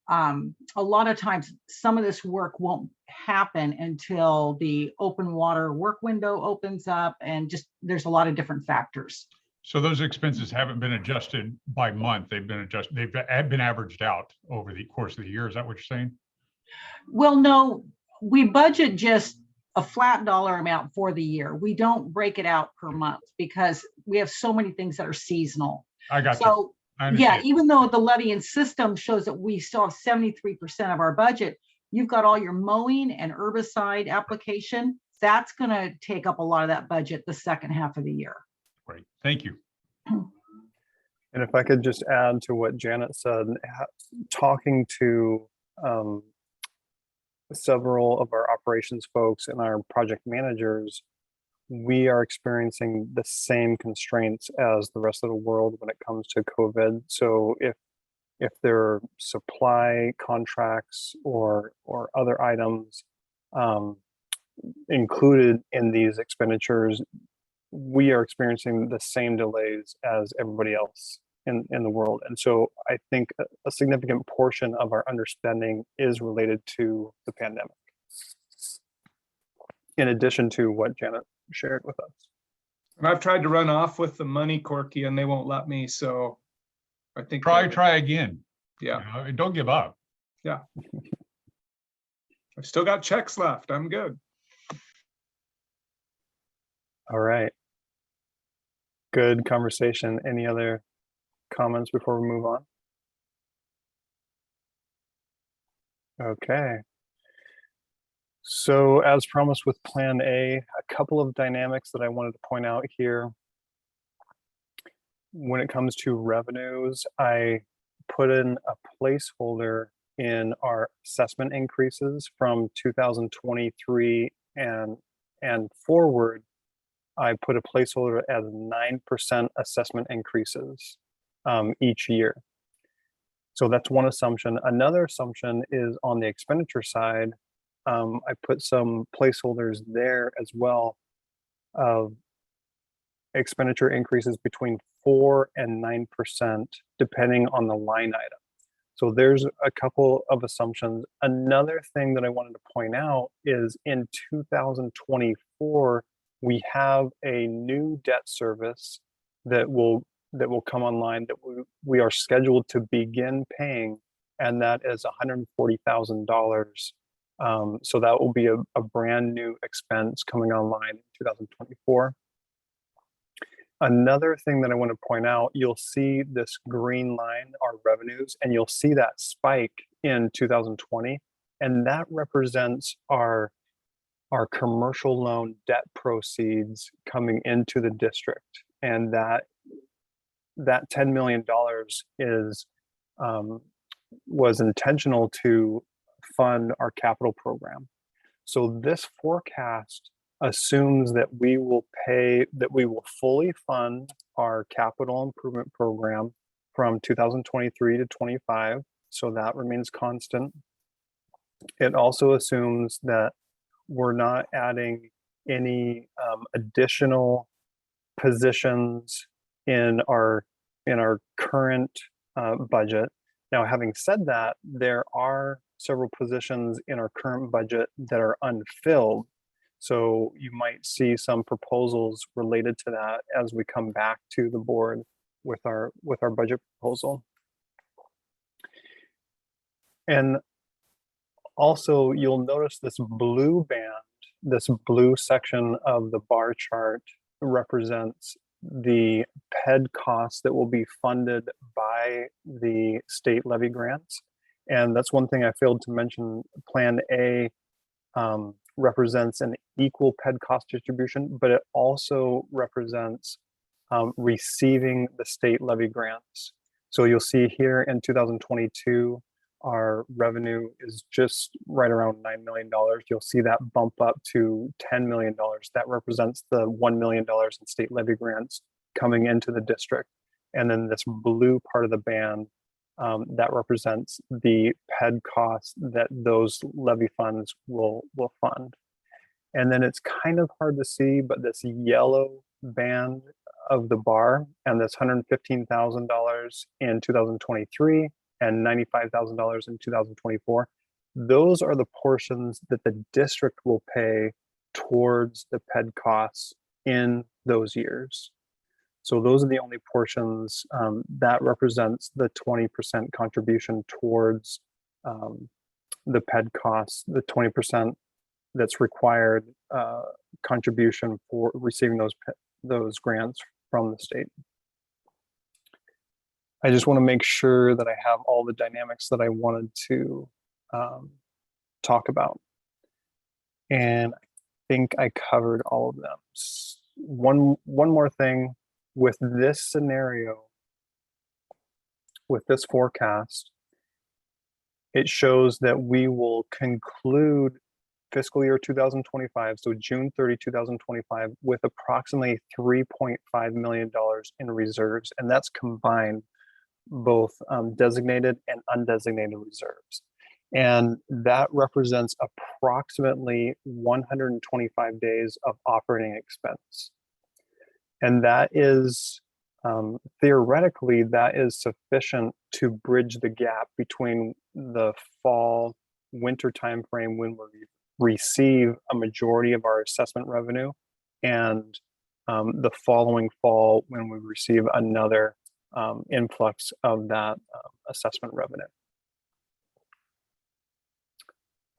a lot of times, some of this work won't happen until the open water work window opens up, and just there's a lot of different factors. So those expenses haven't been adjusted by month. They've been adjusted. They've been averaged out over the course of the year. Is that what you're saying? Well, no, we budget just a flat dollar amount for the year. We don't break it out per month because we have so many things that are seasonal. I got you. So yeah, even though the levying system shows that we still have 73% of our budget, you've got all your mowing and herbicide application. That's going to take up a lot of that budget the second half of the year. Great, thank you. And if I could just add to what Janet said, talking to several of our operations folks and our project managers, we are experiencing the same constraints as the rest of the world when it comes to COVID. So if there are supply contracts or other items included in these expenditures, we are experiencing the same delays as everybody else in the world. And so I think a significant portion of our underspending is related to the pandemic, in addition to what Janet shared with us. And I've tried to run off with the money, Corky, and they won't let me. So I think Try again. Yeah. You know, don't give up. Yeah. I've still got checks left. I'm good. All right. Good conversation. Any other comments before we move on? Okay. So as promised with Plan A, a couple of dynamics that I wanted to point out here. When it comes to revenues, I put in a placeholder in our assessment increases from 2023 and forward. I put a placeholder as 9% assessment increases each year. So that's one assumption. Another assumption is on the expenditure side. I put some placeholders there as well of expenditure increases between 4 and 9%, depending on the line item. So there's a couple of assumptions. Another thing that I wanted to point out is in 2024, we have a new debt service that will come online that we are scheduled to begin paying, and that is $140,000. So that will be a brand new expense coming online in 2024. Another thing that I want to point out, you'll see this green line, our revenues, and you'll see that spike in 2020, and that represents our commercial loan debt proceeds coming into the district, and that $10 million was intentional to fund our capital program. So this forecast assumes that we will fully fund our capital improvement program from 2023 to 25. So that remains constant. It also assumes that we're not adding any additional positions in our current budget. Now, having said that, there are several positions in our current budget that are unfilled. So you might see some proposals related to that as we come back to the board with our budget proposal. And also, you'll notice this blue band, this blue section of the bar chart represents the PED costs that will be funded by the state levy grants. And that's one thing I failed to mention. Plan A represents an equal PED cost distribution, but it also represents receiving the state levy grants. So you'll see here in 2022, our revenue is just right around $9 million. You'll see that bump up to $10 million. That represents the $1 million in state levy grants coming into the district. And then this blue part of the band, that represents the PED costs that those levy funds will fund. And then it's kind of hard to see, but this yellow band of the bar and this $115,000 in 2023 and $95,000 in 2024, those are the portions that the district will pay towards the PED costs in those years. So those are the only portions that represents the 20% contribution towards the PED costs, the 20% that's required contribution for receiving those grants from the state. I just want to make sure that I have all the dynamics that I wanted to talk about. And I think I covered all of them. One more thing. With this scenario, with this forecast, it shows that we will conclude fiscal year 2025, so June 30, 2025, with approximately $3.5 million in reserves, and that's combined both designated and undesignated reserves. And that represents approximately 125 days of operating expense. And that is, theoretically, that is sufficient to bridge the gap between the fall winter timeframe when we receive a majority of our assessment revenue and the following fall when we receive another influx of that assessment revenue.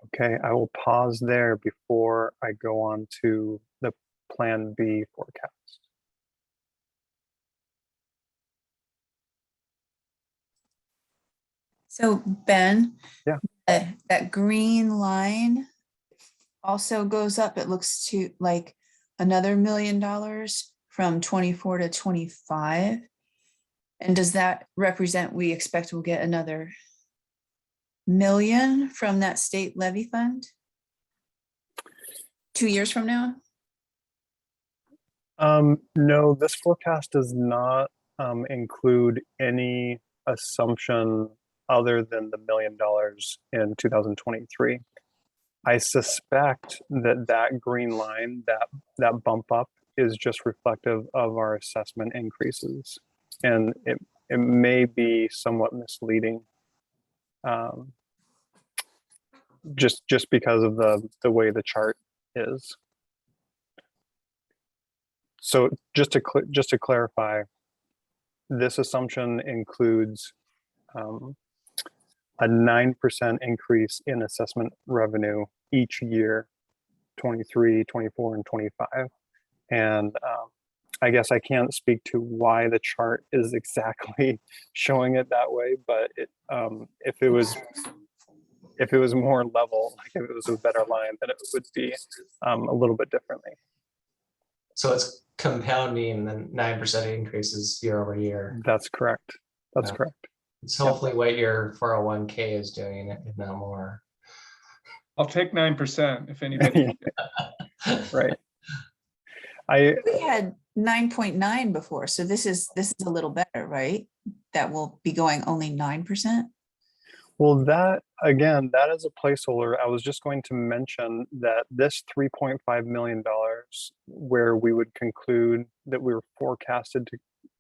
Okay, I will pause there before I go on to the Plan B forecast. So Ben, Yeah. That green line also goes up. It looks to like another $1 million from 24 to 25. And does that represent we expect we'll get another million from that state levy fund? 2 years from now? No, this forecast does not include any assumption other than the $1 million in 2023. I suspect that that green line, that bump up, is just reflective of our assessment increases, and it may be somewhat misleading, just because of the way the chart is. So just to clarify, this assumption includes a 9% increase in assessment revenue each year, 23, 24, and 25. And I guess I can't speak to why the chart is exactly showing it that way, but if it was more level, like if it was a better line, then it would be a little bit differently. So it's compounding the 9% increases year over year. That's correct. That's Yeah. correct. It's hopefully what your 401k is doing, if not more. I'll take 9% if anybody. Right. We had 9.9 before, so this is a little better, right? That will be going only 9%. Well, that again, that is a placeholder. I was just going to mention that this $3.5 million, where we would conclude that we were forecasted to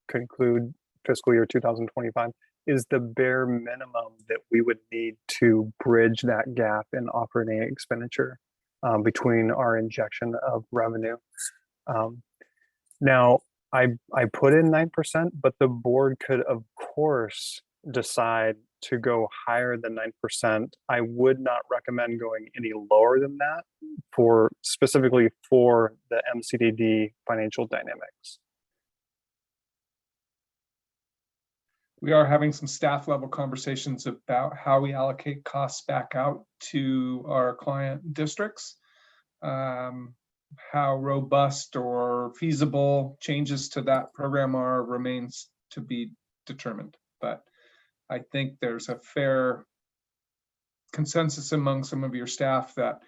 conclude fiscal year 2025, is the bare minimum that we would need to bridge that gap in operating expenditure between our injection of revenue. Now, I put in 9%, but the board could, of course, decide to go higher than 9%. I would not recommend going any lower than that specifically for the MCDD financial dynamics. We are having some staff level conversations about how we allocate costs back out to our client districts. How robust or feasible changes to that program remains to be determined. But I think there's a fair consensus among some of your staff that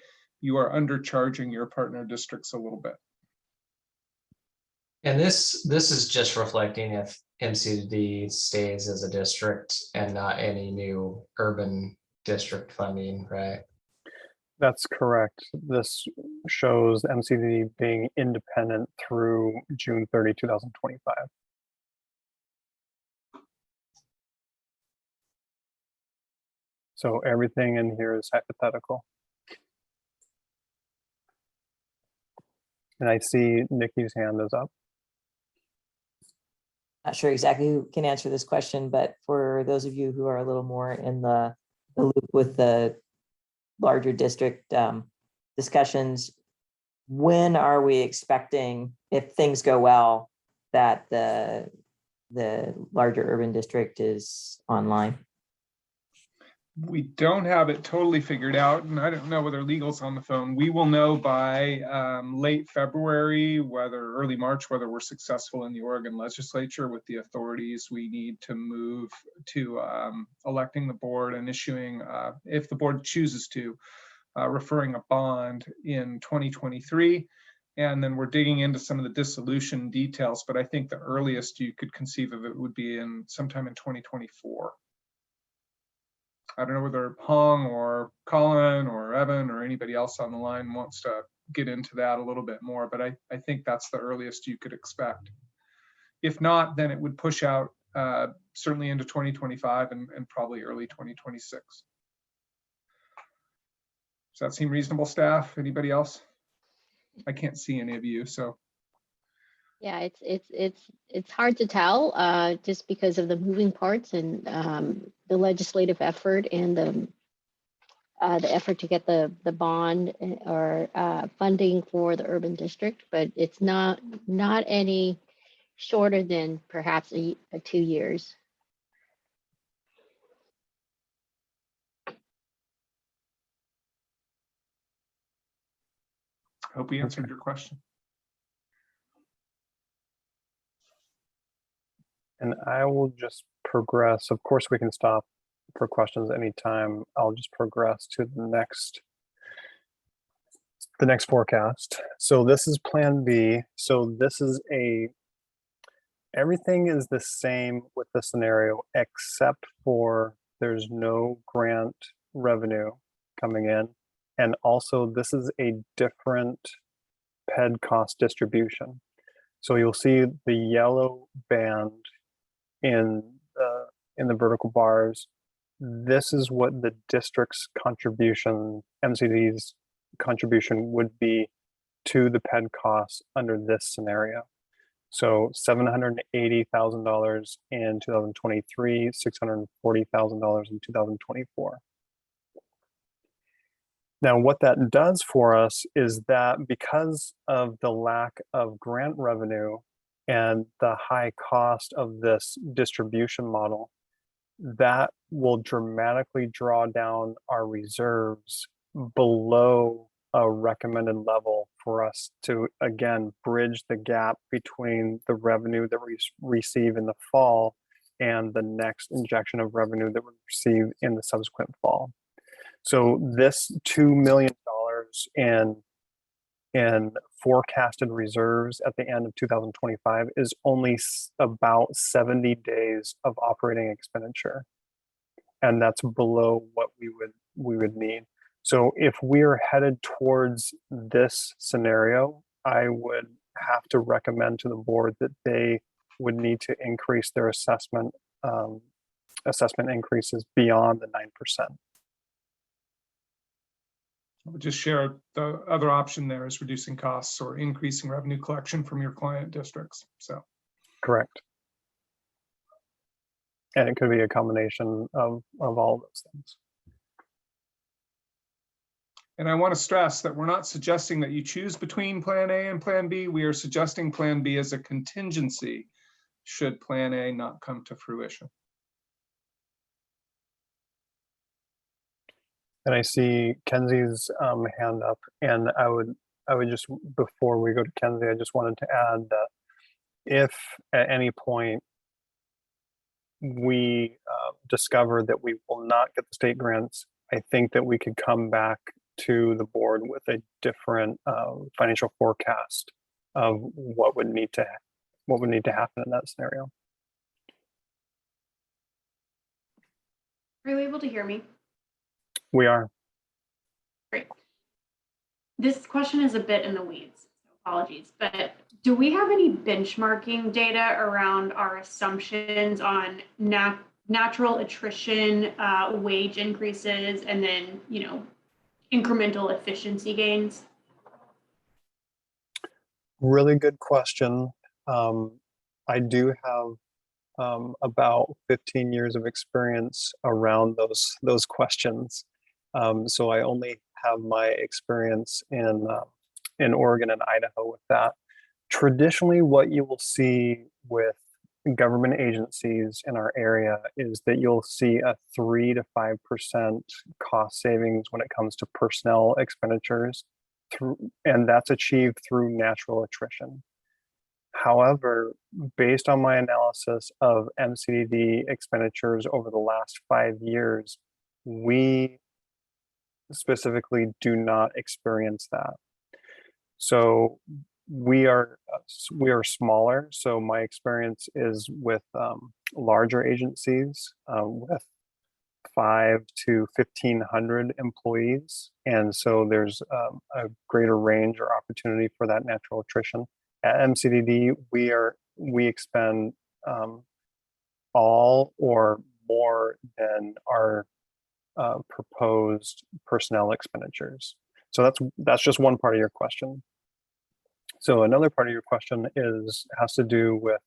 you are undercharging your partner districts a little bit. And this is just reflecting if MCDD stays as a district and not any new urban district funding, right? That's correct. This shows MCDD being independent through June 30, 2025. So everything in here is hypothetical. And I see Nikki's hand is up. Not sure exactly who can answer this question, but for those of you who are a little more in the loop with the larger district discussions, when are we expecting, if things go well, that the larger urban district is online? We don't have it totally figured out, and I don't know whether legal's on the phone. We will know by late February, early March, whether we're successful in the Oregon legislature with the authorities we need to move to electing the board and issuing, if the board chooses to, referring a bond in 2023. And then we're digging into some of the dissolution details, but I think the earliest you could conceive of it would be sometime in 2024. I don't know whether Hong or Colin or Evan or anybody else on the line wants to get into that a little bit more, but I think that's the earliest you could expect. If not, then it would push out certainly into 2025 and probably early 2026. Does that seem reasonable, staff? Anybody else? I can't see any of you, so. Yeah, it's hard to tell just because of the moving parts and the legislative effort and the effort to get the bond or funding for the urban district, but it's not any shorter than perhaps 2 years. Hope we answered your question. And I will just progress. Of course, we can stop for questions anytime. I'll just progress to the next forecast. So this is Plan B. So this is everything is the same with the scenario, except for there's no grant revenue coming in. And also this is a different PED cost distribution. So you'll see the yellow band in the vertical bars. This is what the district's contribution, MCD's contribution would be to the PED costs under this scenario. So $780,000 in 2023, $640,000 in 2024. Now, what that does for us is that because of the lack of grant revenue and the high cost of this distribution model, that will dramatically draw down our reserves below a recommended level for us to, again, bridge the gap between the revenue that we receive in the fall and the next injection of revenue that we receive in the subsequent fall. So this $2 million in forecasted reserves at the end of 2025 is only about 70 days of operating expenditure. And that's below what we would need. So if we're headed towards this scenario, I would have to recommend to the board that they would need to increase their assessment increases beyond the 9%. I would just share the other option there is reducing costs or increasing revenue collection from your client districts. So correct. And it could be a combination of all of those things. And I want to stress that we're not suggesting that you choose between Plan A and Plan B. We are suggesting Plan B as a contingency should Plan A not come to fruition. And I see Kenzie's hand up, and I would just, before we go to Kenzie, I just wanted to add that if at any point we discover that we will not get the state grants, I think that we could come back to the board with a different financial forecast of what would need to happen in that scenario. Are you able to hear me? We are. Great. This question is a bit in the weeds, so apologies, but do we have any benchmarking data around our assumptions on natural attrition, wage increases, and then, incremental efficiency gains? Really good question. I do have about 15 years of experience around those questions. So I only have my experience in Oregon and Idaho with that. Traditionally, what you will see with government agencies in our area is that you'll see a 3 to 5% cost savings when it comes to personnel expenditures, and that's achieved through natural attrition. However, based on my analysis of MCDD expenditures over the last 5 years, we specifically do not experience that. So we are smaller. So my experience is with larger agencies with 5 to 1,500 employees, and so there's a greater range or opportunity for that natural attrition. At MCDD, we expend all or more than our proposed personnel expenditures. So that's just one part of your question. So another part of your question has to do with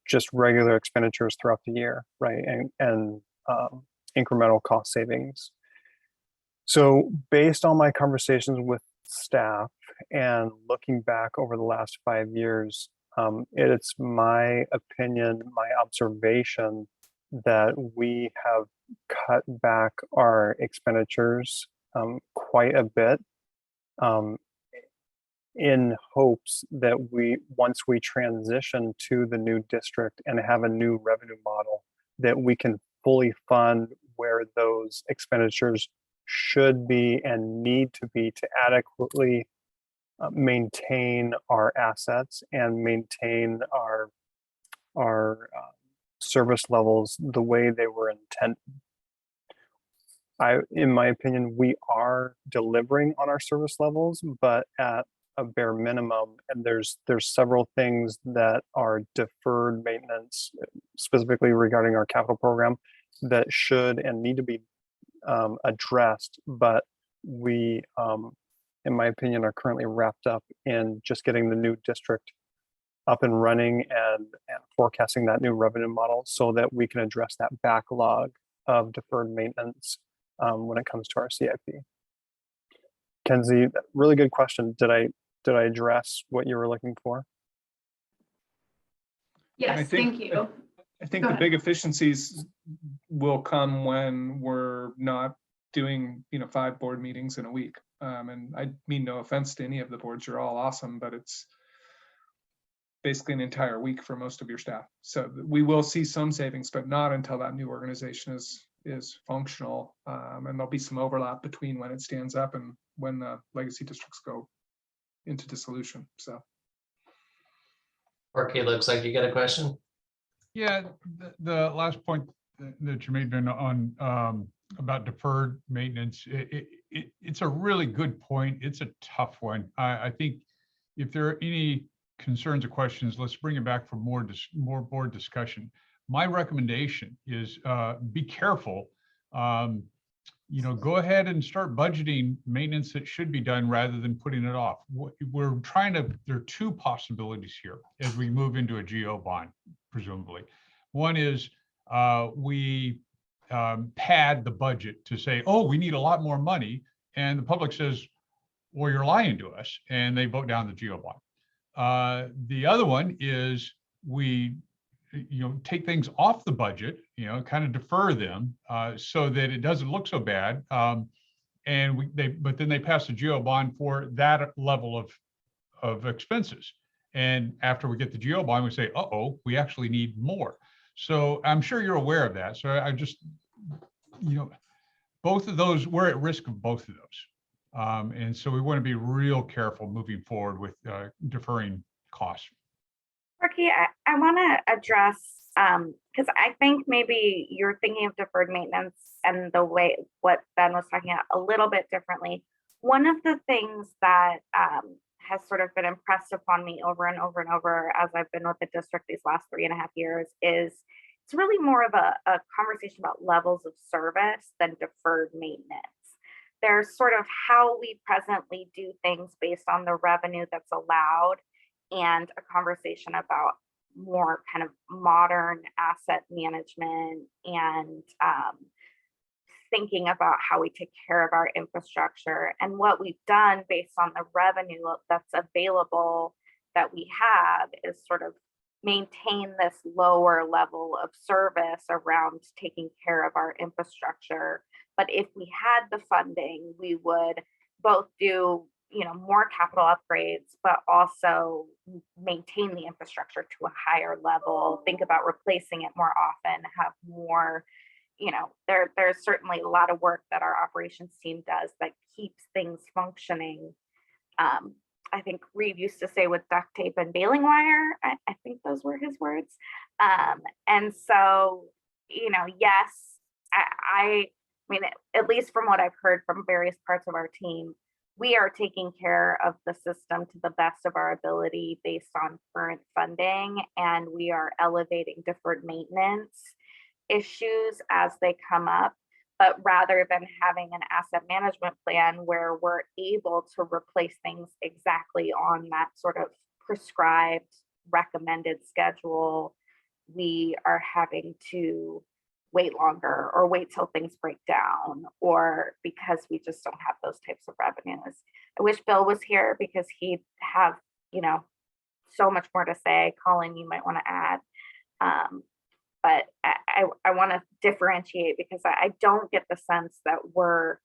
just regular expenditures throughout the year, right? And incremental cost savings. So based on my conversations with staff and looking back over the last 5 years, it's my opinion, my observation that we have cut back our expenditures quite a bit in hopes that once we transition to the new district and have a new revenue model, that we can fully fund where those expenditures should be and need to be to adequately maintain our assets and maintain our service levels the way they were intended. In my opinion, we are delivering on our service levels, but at a bare minimum. And there's several things that are deferred maintenance, specifically regarding our capital program, that should and need to be addressed. But we, in my opinion, are currently wrapped up in just getting the new district up and running and forecasting that new revenue model so that we can address that backlog of deferred maintenance when it comes to our CIP. Kenzie, really good question. Did I address what you were looking for? Yes, thank you. I think Go the ahead. big efficiencies will come when we're not doing, 5 board meetings in a week. And I mean, no offense to any of the boards, you're all awesome, but it's basically an entire week for most of your staff. So we will see some savings, but not until that new organization is functional. And there'll be some overlap between when it stands up and when the legacy districts go into dissolution. So. Corky, looks like you got a question. Yeah, the last point that you made on about deferred maintenance, it's a really good point. It's a tough one. I think if there are any concerns or questions, let's bring it back for more board discussion. My recommendation is be careful. Go ahead and start budgeting maintenance that should be done rather than putting it off. We're trying to, there are 2 possibilities here as we move into a GO bond, presumably. One is we pad the budget to say, oh, we need a lot more money. And the public says, well, you're lying to us. And they vote down the GO bond. The other one is we take things off the budget, kind of defer them so that it doesn't look so bad. But then they pass the GO bond for that level of expenses. And after we get the GO bond, we say, uh-oh, we actually need more. So I'm sure you're aware of that. So I just, both of those, we're at risk of both of those. And so we want to be real careful moving forward with deferring costs. Ricky, I want to address, because I think maybe you're thinking of deferred maintenance and the way what Ben was talking about a little bit differently. One of the things that has sort of been impressed upon me over and over and over as I've been with the district these last 3.5 years is it's really more of a conversation about levels of service than deferred maintenance. There's sort of how we presently do things based on the revenue that's allowed, and a conversation about more kind of modern asset management and thinking about how we take care of our infrastructure. And what we've done based on the revenue that's available that we have is sort of maintain this lower level of service around taking care of our infrastructure. But if we had the funding, we would both do more capital upgrades, but also maintain the infrastructure to a higher level, think about replacing it more often, have more, there's certainly a lot of work that our operations team does that keeps things functioning. I think Reeve used to say with duct tape and baling wire, I think those were his words. And so, yes, I mean, at least from what I've heard from various parts of our team, we are taking care of the system to the best of our ability based on current funding, and we are elevating deferred maintenance issues as they come up. But rather than having an asset management plan where we're able to replace things exactly on that sort of prescribed recommended schedule, we are having to wait longer or wait till things break down, or because we just don't have those types of revenues. I wish Bill was here because he'd have, so much more to say. Colin, you might want to add. But I want to differentiate because I don't get the sense that we're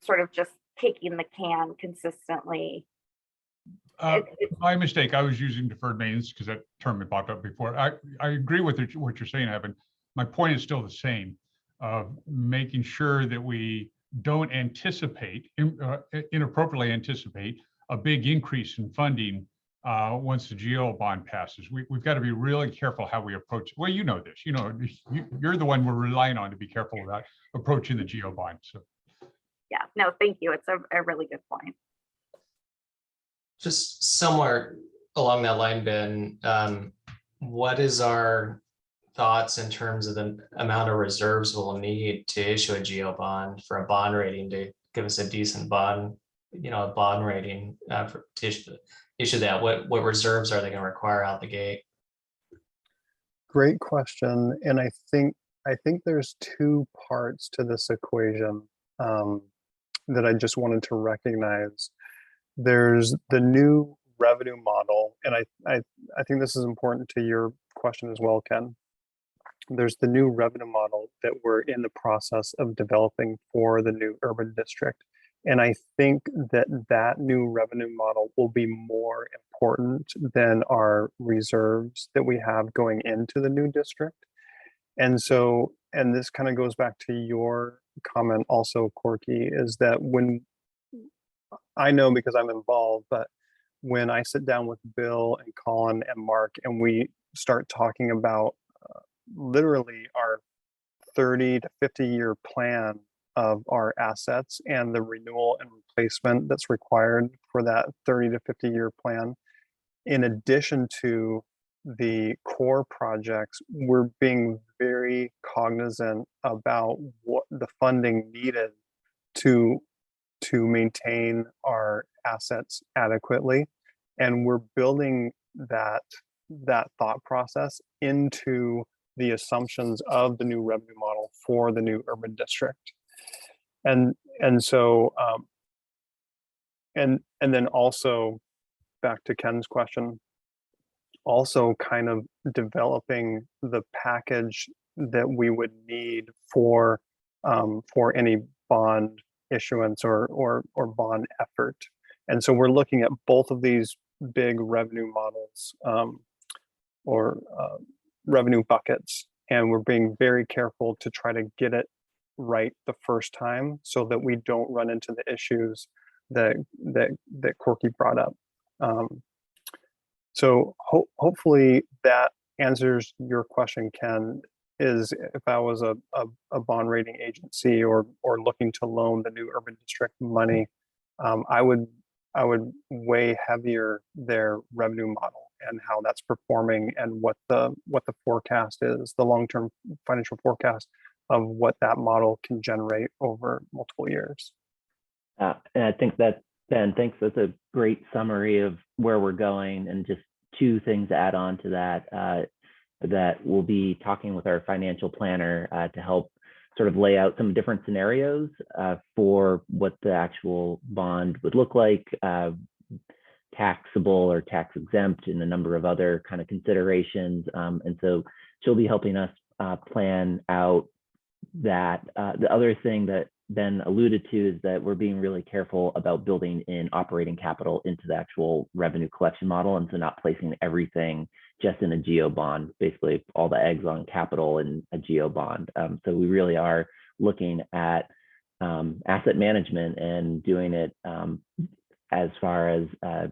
sort of just kicking the can consistently. My mistake. I was using deferred maintenance because that term had popped up before. I agree with what you're saying, Evan. My point is still the same. of making sure that we don't inappropriately anticipate a big increase in funding once the GO bond passes. We've got to be really careful how we approach it. Well, you know this, you're the one we're relying on to be careful about approaching the GO bond. So. Yeah, no, thank you. It's a really good point. Just somewhere along that line, Ben, what is our thoughts in terms of the amount of reserves we'll need to issue a GO bond for a bond rating to give us a decent bond, a bond rating to issue that? What reserves are they going to require out the gate? Great question. And I think there's two parts to this equation that I just wanted to recognize. There's the new revenue model, and I think this is important to your question as well, Ken. There's the new revenue model that we're in the process of developing for the new urban district. And I think that new revenue model will be more important than our reserves that we have going into the new district. And so, and this kind of goes back to your comment also, Corky, is that when I know because I'm involved, but when I sit down with Bill and Colin and Mark and we start talking about literally our 30 to 50-year plan of our assets and the renewal and replacement that's required for that 30 to 50-year plan, in addition to the core projects, we're being very cognizant about what the funding needed to maintain our assets adequately. And we're building that thought process into the assumptions of the new revenue model for the new urban district. And so and then also back to Ken's question, also kind of developing the package that we would need for any bond issuance or bond effort. And so we're looking at both of these big revenue models or revenue buckets, and we're being very careful to try to get it right the first time so that we don't run into the issues that Corky brought up. So hopefully that answers your question, Ken. Is if I was a bond rating agency or looking to loan the new urban district money, I would weigh heavier their revenue model and how that's performing and what the forecast is, the long-term financial forecast of what that model can generate over multiple years. And I think that, Ben, thanks. That's a great summary of where we're going. And just two things to add on to that, that we'll be talking with our financial planner to help sort of lay out some different scenarios for what the actual bond would look like, taxable or tax exempt, and a number of other kind of considerations. And so she'll be helping us plan out that. The other thing that Ben alluded to is that we're being really careful about building in operating capital into the actual revenue collection model, and so not placing everything just in a GO bond, basically all the eggs on capital in a GO bond. So we really are looking at asset management and doing it as far as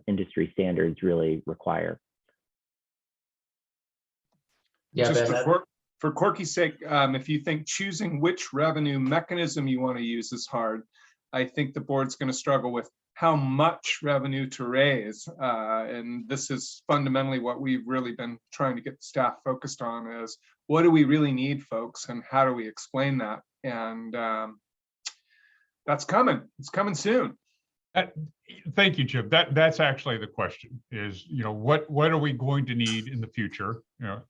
industry standards really require. Yeah, Just Ben, for Corky's sake, if you think choosing which revenue mechanism you want to use is hard, I think the board's going to struggle with how much revenue to raise. And this is fundamentally what we've really been trying to get the staff focused on is what do we really need, folks, and how do we explain that? And that's coming. It's coming soon. Thank you, Jim. That's actually the question is, what are we going to need in the future?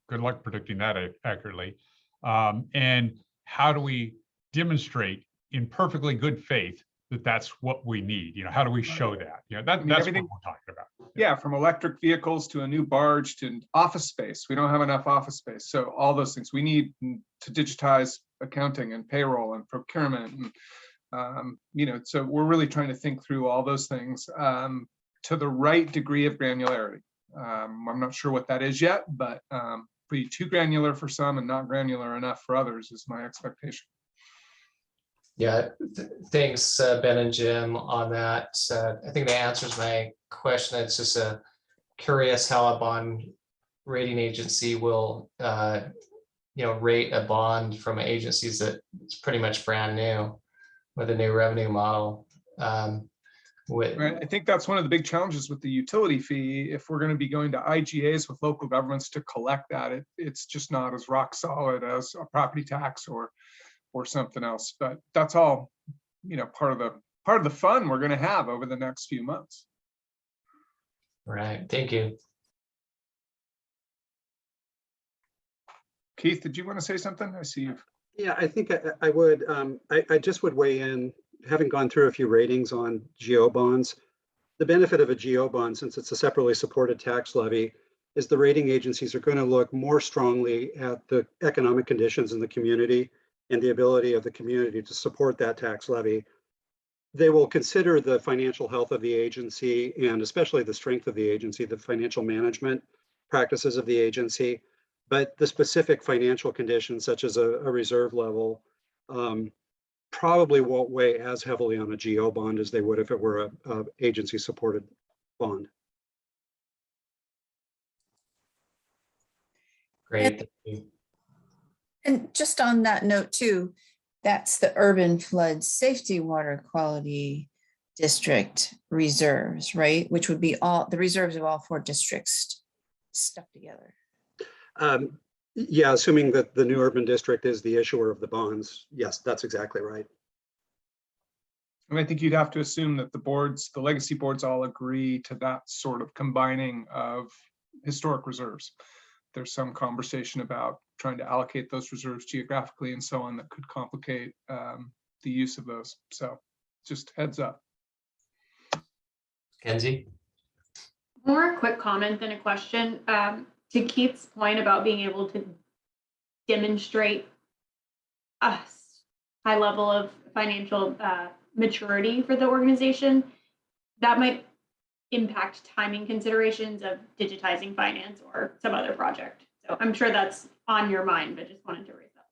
Good luck predicting that accurately. And how do we demonstrate in perfectly good faith that that's what we need? How do we show that? That's what we're talking about. Yeah, from electric vehicles to a new barge to office space. We don't have enough office space. So all those things we need to digitize accounting and payroll and procurement and so we're really trying to think through all those things to the right degree of granularity. I'm not sure what that is yet, but be too granular for some and not granular enough for others is my expectation. Yeah, thanks, Ben and Jim on that. I think that answers my question. It's just curious how a bond rating agency will, rate a bond from agencies that it's pretty much brand new with a new revenue model. Right. I think that's one of the big challenges with the utility fee. If we're going to be going to IGAs with local governments to collect that, it's just not as rock solid as a property tax or something else. But that's all, part of the fun we're going to have over the next few months. Right. Thank you. Keith, did you want to say something? I see you. Yeah, I think I would. I just would weigh in, having gone through a few ratings on GO bonds. The benefit of a GO bond, since it's a separately supported tax levy, is the rating agencies are going to look more strongly at the economic conditions in the community and the ability of the community to support that tax levy. They will consider the financial health of the agency and especially the strength of the agency, the financial management practices of the agency. But the specific financial conditions, such as a reserve level, probably won't weigh as heavily on a GO bond as they would if it were a agency-supported bond. Great. Thank you. And just on that note too, that's the Urban Flood Safety Water Quality District reserves, right? Which would be all the reserves of all 4 districts stuck together. Yeah, assuming that the new urban district is the issuer of the bonds. Yes, that's exactly right. And I think you'd have to assume that the legacy boards all agree to that sort of combining of historic reserves. There's some conversation about trying to allocate those reserves geographically and so on that could complicate the use of those. So just heads up. Kenzie? More a quick comment than a question. To Keith's point about being able to demonstrate a high level of financial maturity for the organization, that might impact timing considerations of digitizing finance or some other project. So I'm sure that's on your mind, but just wanted to raise that point.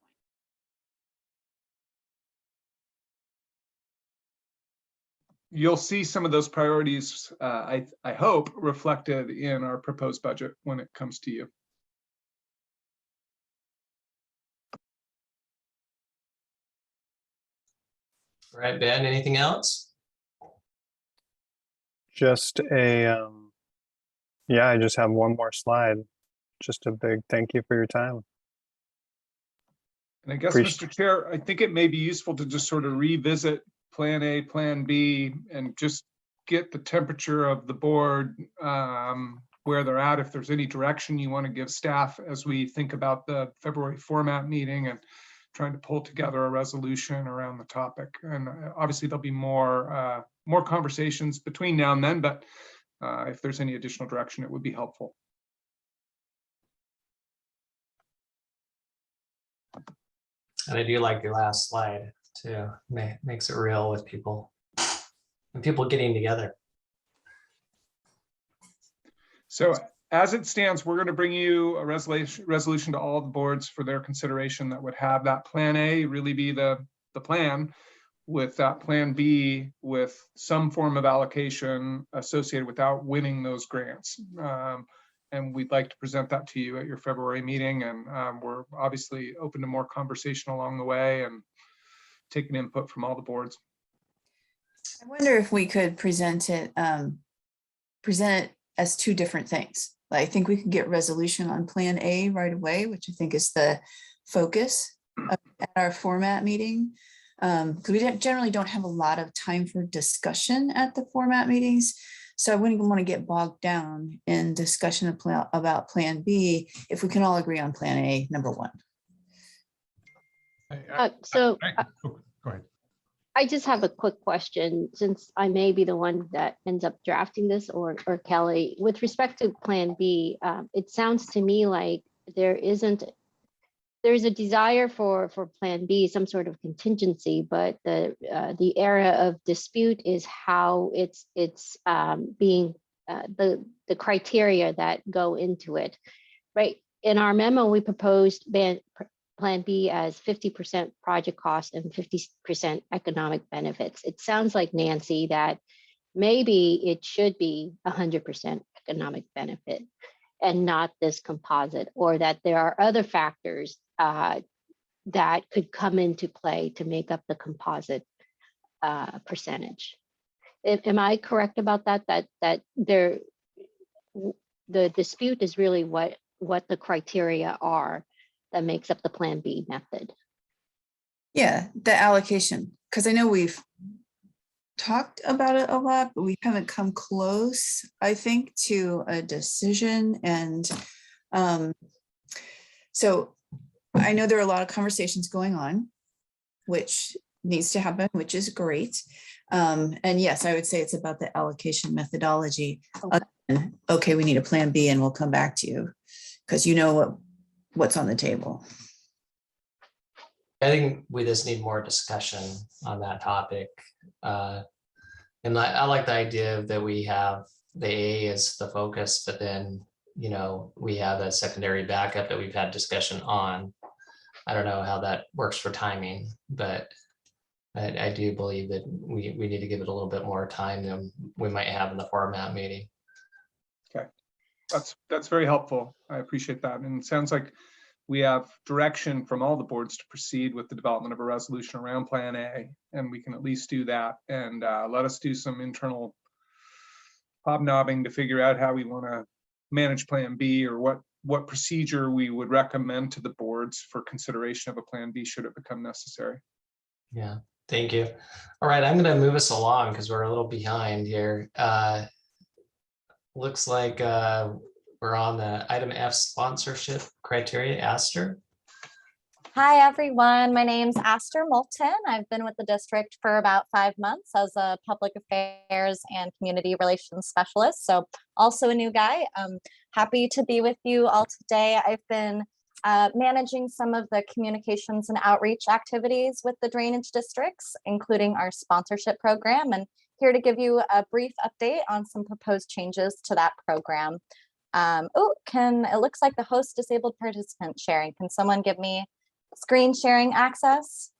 You'll see some of those priorities, I hope, reflected in our proposed budget when it comes to you. All right, Ben, anything else? Just yeah, I just have one more slide. Just a big thank you for your time. And I guess, Mr. Chair, I think it may be useful to just sort of revisit Plan A, Plan B, and just get the temperature of the board, where they're at, if there's any direction you want to give staff as we think about the February format meeting and trying to pull together a resolution around the topic. And obviously there'll be more conversations between now and then, but if there's any additional direction, it would be helpful. And I do like your last slide too. Makes it real with people and people getting together. So as it stands, we're going to bring you a resolution to all the boards for their consideration that would have that Plan A really be the plan, with that Plan B with some form of allocation associated without winning those grants. And we'd like to present that to you at your February meeting. And we're obviously open to more conversation along the way and taking input from all the boards. I wonder if we could present it as 2 different things. I think we could get resolution on Plan A right away, which I think is the focus at our format meeting. Because we generally don't have a lot of time for discussion at the format meetings. So I wouldn't even want to get bogged down in discussion about Plan B if we can all agree on Plan A, number 1. So Go ahead. I just have a quick question, since I may be the one that ends up drafting this, or Kelly. With respect to Plan B, it sounds to me like there's a desire for Plan B, some sort of contingency, but the area of dispute is how it's being the criteria that go into it, right? In our memo, we proposed Plan B as 50% project cost and 50% economic benefits. It sounds like, Nancy, that maybe it should be 100% economic benefit and not this composite, or that there are other factors that could come into play to make up the composite percentage. Am I correct about that? That there, the dispute is really what the criteria are that makes up the Plan B method. Yeah, the allocation, because I know we've talked about it a lot, but we haven't come close, I think, to a decision. And so I know there are a lot of conversations going on, which needs to happen, which is great. And yes, I would say it's about the allocation methodology. Okay, we need a Plan B and we'll come back to you because you know what's on the table. I think we just need more discussion on that topic. And I like the idea that we have the A as the focus, but then, you know, we have a secondary backup that we've had discussion on. I don't know how that works for timing, but I do believe that we need to give it a little bit more time than we might have in the format meeting. Okay, that's very helpful. I appreciate that. And it sounds like we have direction from all the boards to proceed with the development of a resolution around Plan A, and we can at least do that. And let us do some internal hobnobbing to figure out how we want to manage Plan B, or what procedure we would recommend to the boards for consideration of a Plan B should it become necessary. Yeah, thank you. All right, I'm going to move us along because we're a little behind here. Looks like we're on the item F, sponsorship criteria. Aster. Hi, everyone. My name's Aster Moulton. I've been with the district for about 5 months as a public affairs and community relations specialist. So also a new guy. Happy to be with you all today. I've been managing some of the communications and outreach activities with the drainage districts, including our sponsorship program, and here to give you a brief update on some proposed changes to that program. It looks like the host disabled participant sharing. Can someone give me screen sharing access?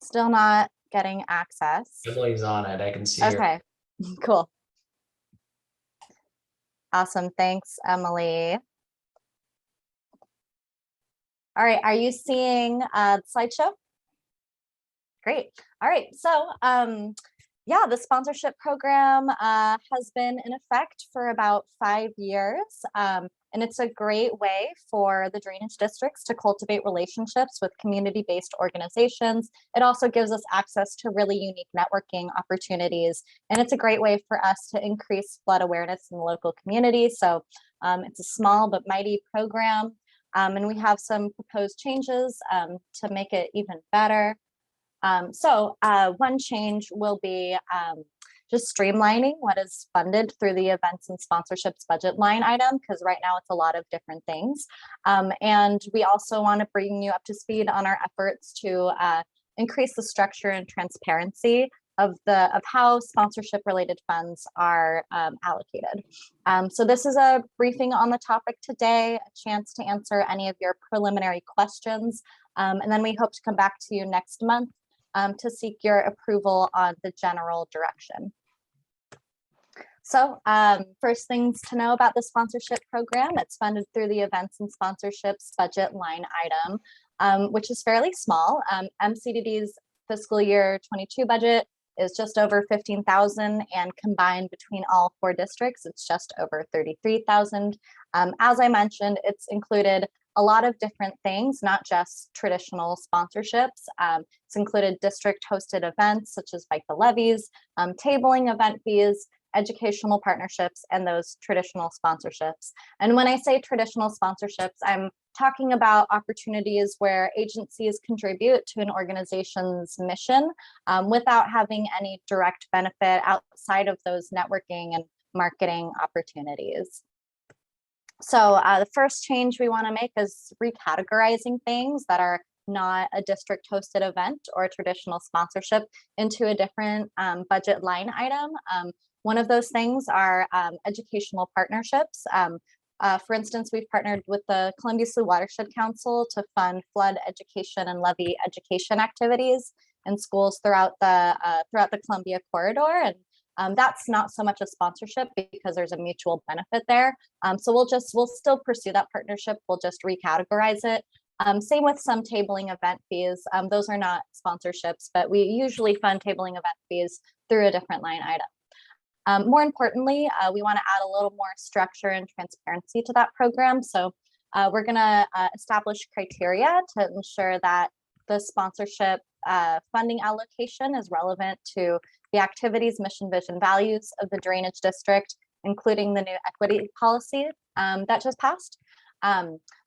Still not getting access. Emily's on it. I can see her. Okay, cool. Awesome. Thanks, Emily. All right. Are you seeing the slideshow? Great. All right. So yeah, the sponsorship program has been in effect for about 5 years. And it's a great way for the drainage districts to cultivate relationships with community-based organizations. It also gives us access to really unique networking opportunities. And it's a great way for us to increase flood awareness in the local community. So it's a small but mighty program. And we have some proposed changes to make it even better. One change will be just streamlining what is funded through the events and sponsorships budget line item, because right now it's a lot of different things. And we also want to bring you up to speed on our efforts to increase the structure and transparency of how sponsorship related funds are allocated. So this is a briefing on the topic today, a chance to answer any of your preliminary questions. And then we hope to come back to you next month to seek your approval on the general direction. So first things to know about the sponsorship program, it's funded through the events and sponsorships budget line item, which is fairly small. MCDD's fiscal year 22 budget is just over 15,000, and combined between all 4 districts, it's just over 33,000. As I mentioned, it's included a lot of different things, not just traditional sponsorships. It's included district hosted events such as bike the levees, tabling event fees, educational partnerships, and those traditional sponsorships. And when I say traditional sponsorships, I'm talking about opportunities where agencies contribute to an organization's mission without having any direct benefit outside of those networking and marketing opportunities. So the first change we want to make is recategorizing things that are not a district hosted event or a traditional sponsorship into a different budget line item. One of those things are educational partnerships. For instance, we've partnered with the Columbia Slough Watershed Council to fund flood education and levee education activities in schools throughout the Columbia corridor. And that's not so much a sponsorship because there's a mutual benefit there. So we'll still pursue that partnership. We'll just recategorize it. Same with some tabling event fees. Those are not sponsorships, but we usually fund tabling event fees through a different line item. More importantly, we want to add a little more structure and transparency to that program. So we're going to establish criteria to ensure that the sponsorship funding allocation is relevant to the activities, mission, vision, values of the drainage district, including the new equity policy that just passed.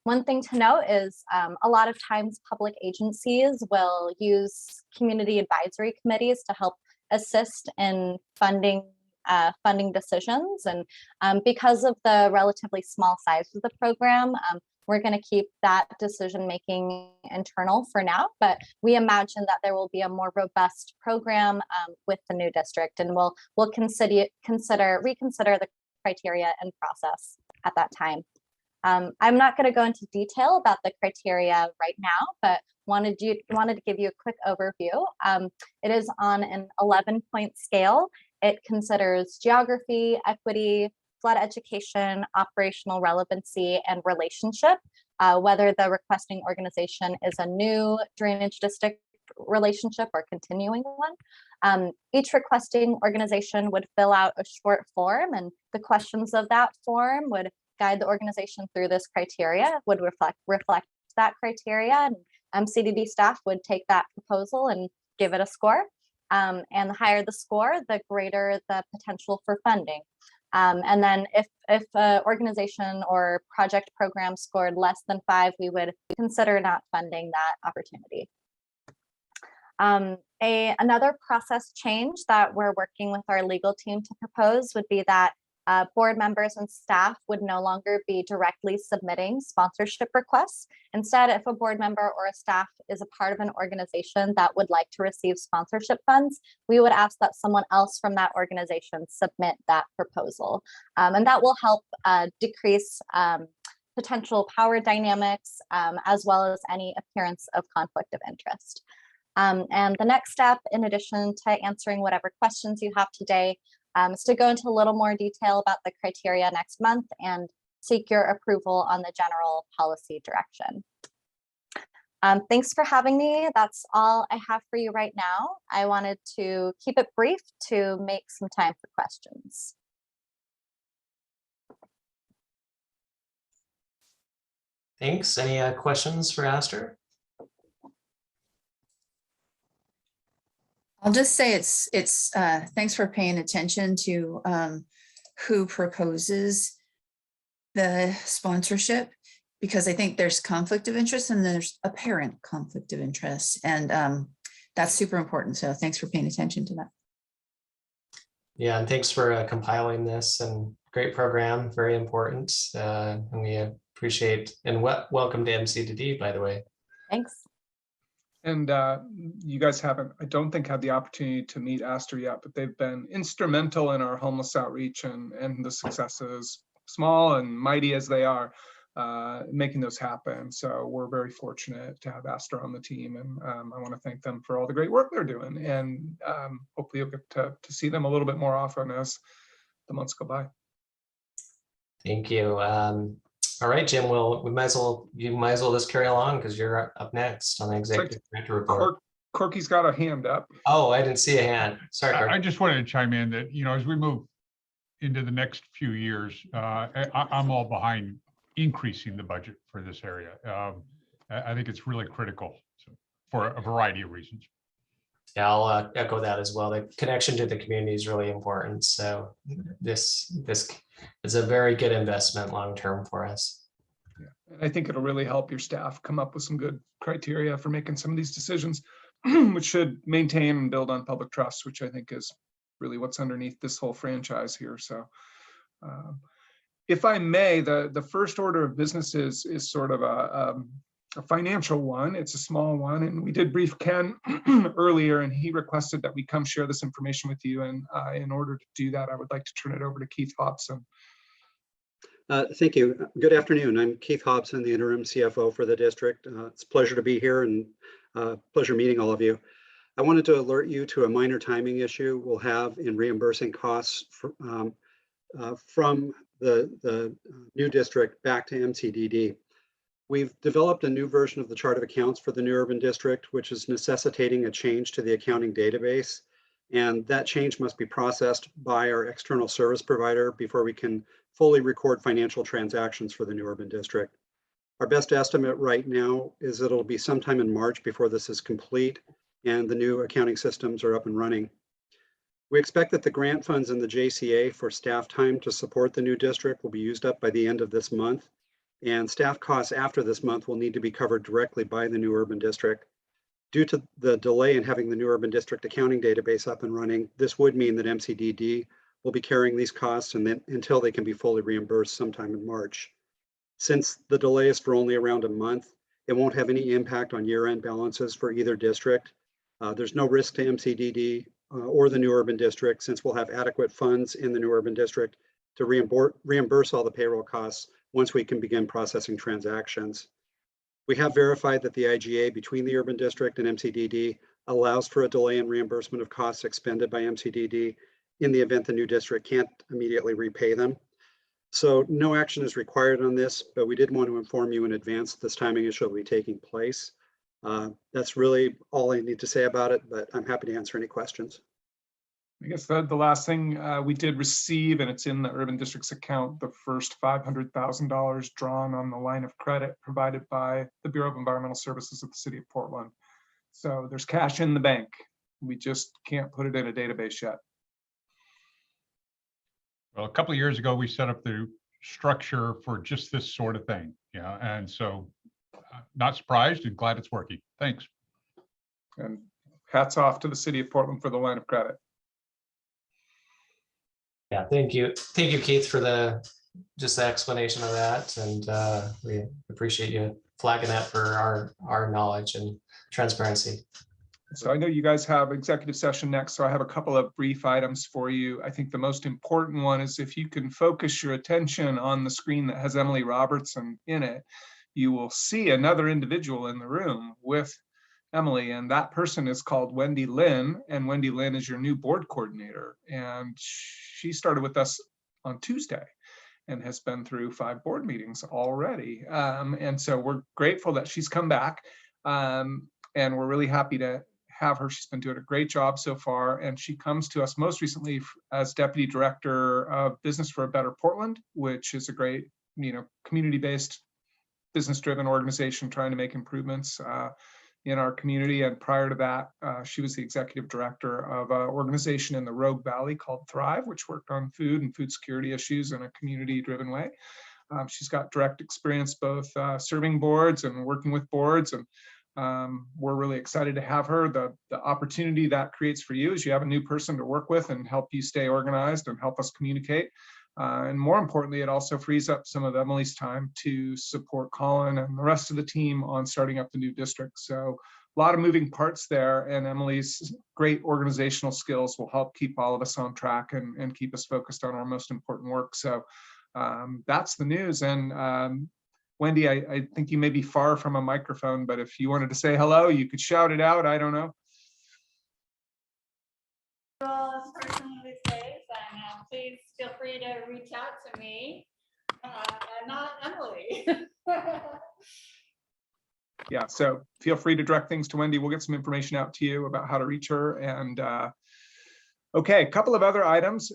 One thing to note is a lot of times public agencies will use community advisory committees to help assist in funding decisions. And because of the relatively small size of the program, we're going to keep that decision making internal for now, but we imagine that there will be a more robust program with the new district, and we'll reconsider the criteria and process at that time. I'm not going to go into detail about the criteria right now, but wanted to give you a quick overview. It is on an 11-point scale. It considers geography, equity, flood education, operational relevancy, and relationship, whether the requesting organization is a new drainage district relationship or continuing one. Each requesting organization would fill out a short form, and the questions of that form would guide the organization through this criteria, would reflect that criteria, and MCDD staff would take that proposal and give it a score. And the higher the score, the greater the potential for funding. And then if an organization or project program scored less than 5, we would consider not funding that opportunity. Another process change that we're working with our legal team to propose would be that board members and staff would no longer be directly submitting sponsorship requests. Instead, if a board member or a staff is a part of an organization that would like to receive sponsorship funds, we would ask that someone else from that organization submit that proposal. And that will help decrease potential power dynamics, as well as any appearance of conflict of interest. And the next step, in addition to answering whatever questions you have today, is to go into a little more detail about the criteria next month and seek your approval on the general policy direction. Thanks for having me. That's all I have for you right now. I wanted to keep it brief to make some time for questions. Thanks. Any questions for Aster? I'll just say it's thanks for paying attention to who proposes the sponsorship, because I think there's conflict of interest and there's apparent conflict of interest, and that's super important. So thanks for paying attention to that. Yeah, and thanks for compiling this, and great program, very important, and we appreciate, and welcome to MCDD, by the way. Thanks. And you guys haven't, I don't think, had the opportunity to meet Aster yet, but they've been instrumental in our homeless outreach and the successes, small and mighty as they are, making those happen. So we're very fortunate to have Aster on the team, and I want to thank them for all the great work they're doing. And hopefully you'll get to see them a little bit more often as the months go by. Thank you. All right, Jim, well, you might as well just carry along, because you're up next on the executive director report. Corky's got a hand up. Oh, I didn't see a hand. Sorry, Corky. I just wanted to chime in that, as we move into the next few years, I'm all behind increasing the budget for this area. I think it's really critical for a variety of reasons. Yeah, I'll echo that as well. The connection to the community is really important. So this is a very good investment long-term for us. Yeah. I think it'll really help your staff come up with some good criteria for making some of these decisions, which should maintain and build on public trust, which I think is really what's underneath this whole franchise here. So if I may, the first order of business is sort of a financial one. It's a small one, and we did brief Ken earlier, and he requested that we come share this information with you. And in order to do that, I would like to turn it over to Keith Hobson. Thank you. Good afternoon. I'm Keith Hobson, the interim CFO for the district. It's a pleasure to be here and pleasure meeting all of you. I wanted to alert you to a minor timing issue we'll have in reimbursing costs from the new district back to MCDD. We've developed a new version of the chart of accounts for the new urban district, which is necessitating a change to the accounting database. And that change must be processed by our external service provider before we can fully record financial transactions for the new urban district. Our best estimate right now is that it'll be sometime in March before this is complete and the new accounting systems are up and running. We expect that the grant funds in the JCA for staff time to support the new district will be used up by the end of this month, and staff costs after this month will need to be covered directly by the new urban district. Due to the delay in having the new urban district accounting database up and running, this would mean that MCDD will be carrying these costs and then until they can be fully reimbursed sometime in March. Since the delay is for only around a month, it won't have any impact on year-end balances for either district. There's no risk to MCDD or the new urban district, since we'll have adequate funds in the new urban district to reimburse all the payroll costs once we can begin processing transactions. We have verified that the IGA between the urban district and MCDD allows for a delay in reimbursement of costs expended by MCDD in the event the new district can't immediately repay them. So no action is required on this, but we did want to inform you in advance this timing issue will be taking place. That's really all I need to say about it, but I'm happy to answer any questions. I guess the last thing we did receive, and it's in the urban district's account, the first $500,000 drawn on the line of credit provided by the Bureau of Environmental Services of the City of Portland. So there's cash in the bank. We just can't put it in a database yet. Well, a couple of years ago, we set up the structure for just this sort of thing. Yeah, and so not surprised and glad it's working. Thanks. And hats off to the City of Portland for the line of credit. Yeah, thank you. Thank you, Keith, for the explanation of that. And we appreciate you flagging that for our knowledge and transparency. So I know you guys have executive session next, so I have a couple of brief items for you. I think the most important one is if you can focus your attention on the screen that has Emily Robertson in it, you will see another individual in the room with Emily, and that person is called Wendy Lynn, and Wendy Lynn is your new board coordinator. And she started with us on Tuesday and has been through 5 board meetings already. And so we're grateful that she's come back, and we're really happy to have her. She's been doing a great job so far, and she comes to us most recently as Deputy Director of Business for a Better Portland, which is a great, community-based, business-driven organization trying to make improvements in our community. And prior to that, she was the Executive Director of an organization in the Rogue Valley called Thrive, which worked on food and food security issues in a community-driven way. She's got direct experience both serving boards and working with boards, and we're really excited to have her. The opportunity that creates for you is you have a new person to work with and help you stay organized and help us communicate. And more importantly, it also frees up some of Emily's time to support Colin and the rest of the team on starting up the new district. So a lot of moving parts there, and Emily's great organizational skills will help keep all of us on track and keep us focused on our most important work. So that's the news. And Wendy, I think you may be far from a microphone, but if you wanted to say hello, you could shout it out. I don't know. Personally these days, and please feel free to reach out to me, not Emily. Yeah, so feel free to direct things to Wendy. We'll get some information out to you about how to reach her. And okay, a couple of other items.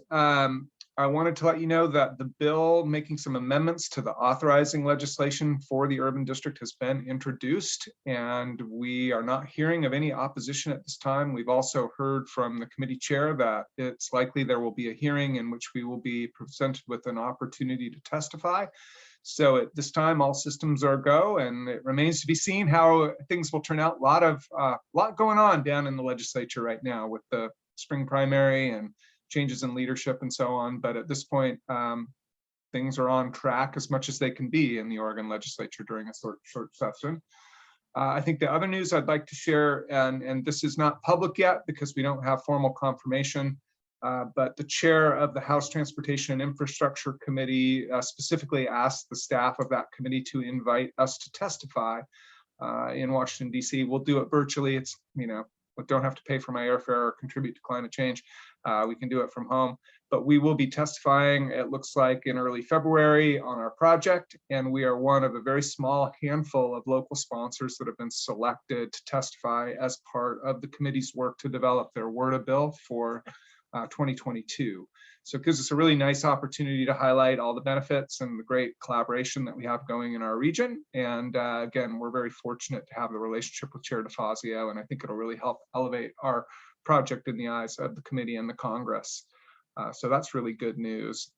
I wanted to let you know that the bill making some amendments to the authorizing legislation for the urban district has been introduced, and we are not hearing of any opposition at this time. We've also heard from the committee chair that it's likely there will be a hearing in which we will be presented with an opportunity to testify. So at this time, all systems are go, and it remains to be seen how things will turn out. A lot going on down in the legislature right now with the spring primary and changes in leadership and so on. But at this point, things are on track as much as they can be in the Oregon legislature during a short session. I think the other news I'd like to share, and this is not public yet because we don't have formal confirmation, But the chair of the House Transportation and Infrastructure Committee specifically asked the staff of that committee to invite us to testify in Washington, D.C. We'll do it virtually. It's, we don't have to pay for my airfare or contribute to climate change. We can do it from home, but we will be testifying, it looks like, in early February on our project. And we are one of a very small handful of local sponsors that have been selected to testify as part of the committee's work to develop their WRDA bill for 2022. So it gives us a really nice opportunity to highlight all the benefits and the great collaboration that we have going in our region. And again, we're very fortunate to have the relationship with Chair DeFazio, and I think it'll really help elevate our project in the eyes of the committee and the Congress. So that's really good news.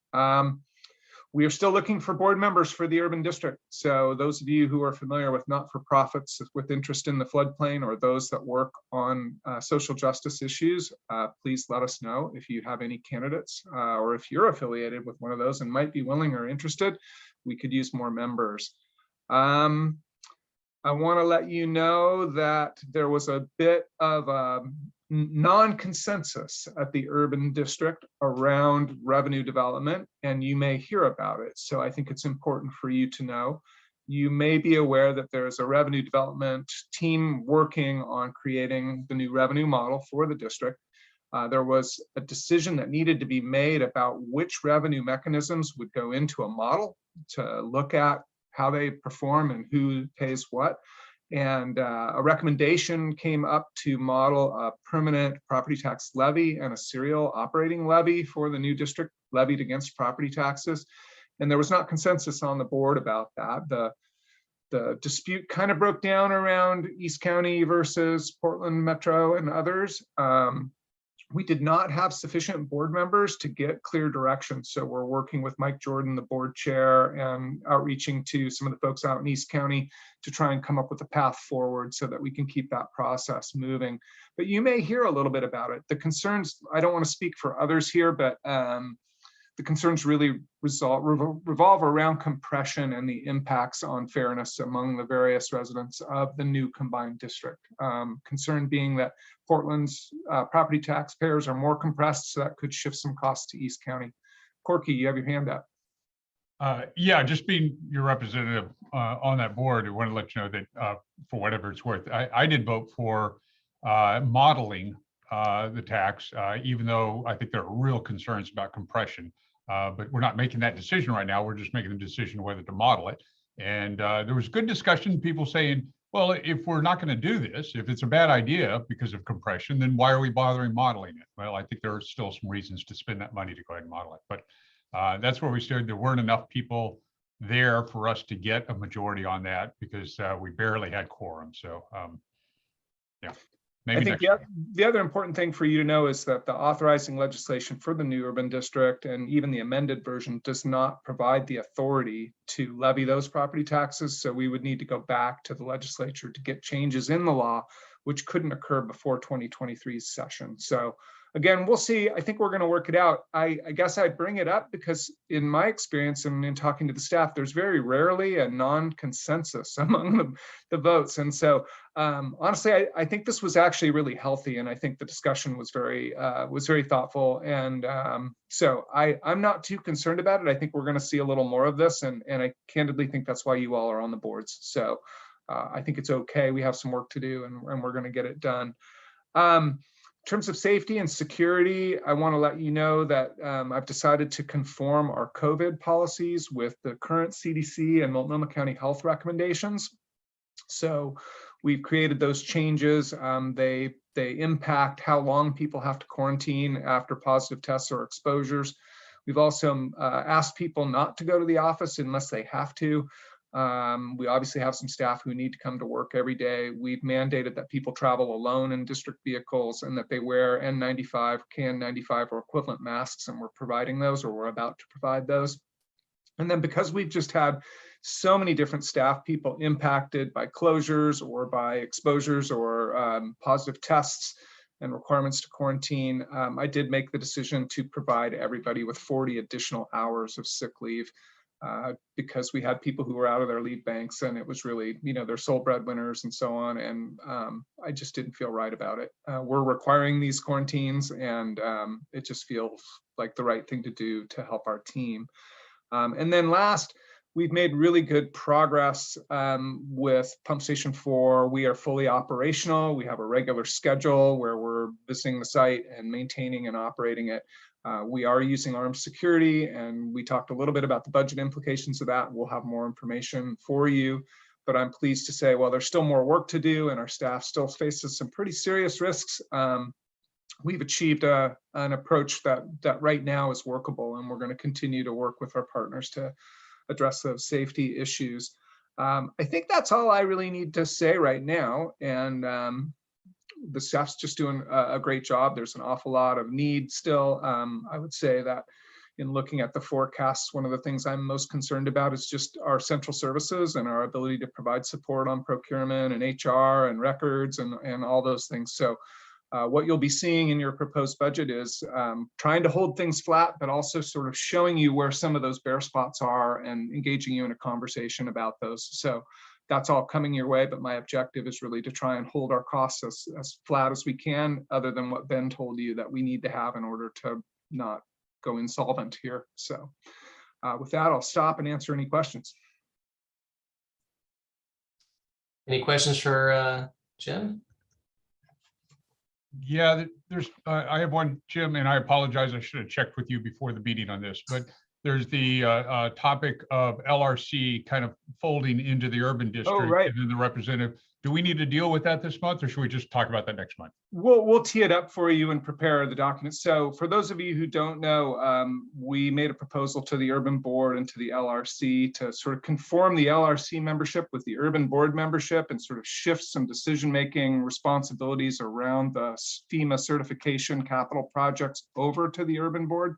We are still looking for board members for the urban district. So those of you who are familiar with not-for-profits with interest in the floodplain, or those that work on social justice issues, please let us know if you have any candidates, or if you're affiliated with one of those and might be willing or interested. We could use more members. I want to let you know that there was a bit of non-consensus at the urban district around revenue development, and you may hear about it. So I think it's important for you to know. You may be aware that there's a revenue development team working on creating the new revenue model for the district. There was a decision that needed to be made about which revenue mechanisms would go into a model to look at how they perform and who pays what. And a recommendation came up to model a permanent property tax levy and a serial operating levy for the new district levied against property taxes. And there was not consensus on the board about that. The dispute kind of broke down around East County versus Portland Metro and others. We did not have sufficient board members to get clear direction. So we're working with Mike Jordan, the board chair, and outreaching to some of the folks out in East County to try and come up with a path forward so that we can keep that process moving. But you may hear a little bit about it. The concerns, I don't want to speak for others here, but the concerns really revolve around compression and the impacts on fairness among the various residents of the new combined district. Concern being that Portland's property taxpayers are more compressed, so that could shift some costs to East County. Corky, you have your hand up. Yeah, just being your representative on that board, I want to let you know that for whatever it's worth, I did vote for modeling the tax, even though I think there are real concerns about compression. But we're not making that decision right now. We're just making the decision whether to model it. And there was good discussion, people saying, well, if we're not going to do this, if it's a bad idea because of compression, then why are we bothering modeling it? Well, I think there are still some reasons to spend that money to go ahead and model it. But that's where we stood. There weren't enough people there for us to get a majority on that because we barely had quorum. So yeah. Maybe I think the other important thing for you to know is that the authorizing legislation for the new urban district and even the amended version does not provide the authority to levy those property taxes. So we would need to go back to the legislature to get changes in the law, which couldn't occur before 2023's session. So again, we'll see. I think we're going to work it out. I guess I bring it up because in my experience and in talking to the staff, there's very rarely a non-consensus among the votes. And so honestly, I think this was actually really healthy. And I think the discussion was very thoughtful. And so I'm not too concerned about it. I think we're going to see a little more of this. And I candidly think that's why you all are on the boards. So I think it's okay. We have some work to do and we're going to get it done. In terms of safety and security, I want to let you know that I've decided to conform our COVID policies with the current CDC and Multnomah County health recommendations. So we've created those changes. They impact how long people have to quarantine after positive tests or exposures. We've also asked people not to go to the office unless they have to. We obviously have some staff who need to come to work every day. We've mandated that people travel alone in district vehicles and that they wear N95, KN95 or equivalent masks, and we're providing those, or we're about to provide those. And then because we've just had so many different staff people impacted by closures or by exposures or positive tests and requirements to quarantine, I did make the decision to provide everybody with 40 additional hours of sick leave. because we had people who were out of their lead banks, and it was really, their sole breadwinners and so on. And I just didn't feel right about it. We're requiring these quarantines, and it just feels like the right thing to do to help our team. And then last, we've made really good progress with Pump Station 4. We are fully operational. We have a regular schedule where we're visiting the site and maintaining and operating it. We are using armed security, and we talked a little bit about the budget implications of that. We'll have more information for you, but I'm pleased to say, while there's still more work to do and our staff still faces some pretty serious risks, we've achieved an approach that right now is workable, and we're going to continue to work with our partners to address those safety issues. I think that's all I really need to say right now. And the staff's just doing a great job. There's an awful lot of need still. I would say that in looking at the forecasts, one of the things I'm most concerned about is just our central services and our ability to provide support on procurement and HR and records and all those things. So what you'll be seeing in your proposed budget is trying to hold things flat, but also sort of showing you where some of those bare spots are and engaging you in a conversation about those. So that's all coming your way, but my objective is really to try and hold our costs as flat as we can, other than what Ben told you that we need to have in order to not go insolvent here. So with that, I'll stop and answer any questions. Any questions for Jim? Yeah, I have one, Jim, and I apologize. I should have checked with you before the meeting on this, but there's the topic of LRC kind of folding into the urban district right. and then the representative. Do we need to deal with that this month, or should we just talk about that next month? We'll tee it up for you and prepare the document. So for those of you who don't know, we made a proposal to the urban board and to the LRC to sort of conform the LRC membership with the urban board membership and sort of shift some decision-making responsibilities around the FEMA certification capital projects over to the urban board.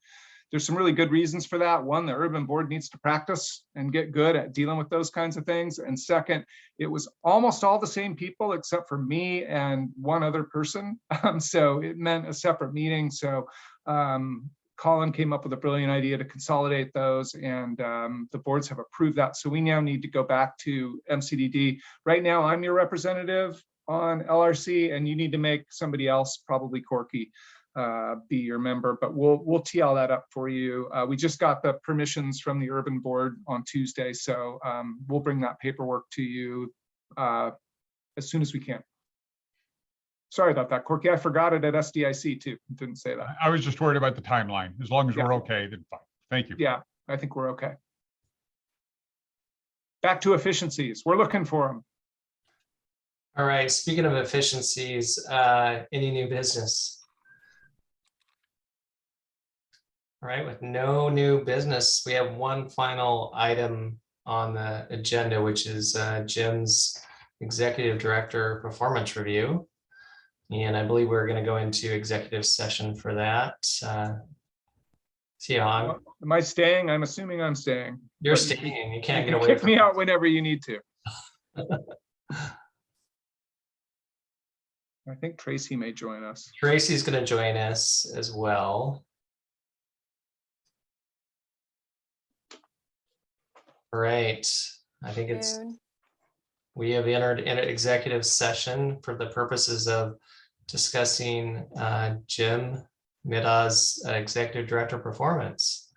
There's some really good reasons for that. One, the urban board needs to practice and get good at dealing with those kinds of things. And second, it was almost all the same people except for me and one other person. So it meant a separate meeting. So Colin came up with a brilliant idea to consolidate those, and the boards have approved that. So we now need to go back to MCDD. Right now, I'm your representative on LRC, and you need to make somebody else, probably Corky, be your member, but we'll tee all that up for you. We just got the permissions from the urban board on Tuesday, so we'll bring that paperwork to you as soon as we can. Sorry about that, Corky. I forgot it at SDIC too. Didn't say that. I was just worried about the timeline. As long as Yeah. we're okay, then fine. Thank you. Yeah, I think we're okay. Back to efficiencies. We're looking for them. All right, speaking of efficiencies, any new business? All right, with no new business, we have one final item on the agenda, which is Jim's Executive Director Performance Review. And I believe we're going to go into executive session for that. Am I staying? I'm assuming I'm staying. You're But staying. You can't you get can away kick me out whenever you need to. I think Tracy may join us. Tracy's going to join us as well. All right. I think we have entered an executive session for the purposes of discussing Jim Middah's Executive Director Performance.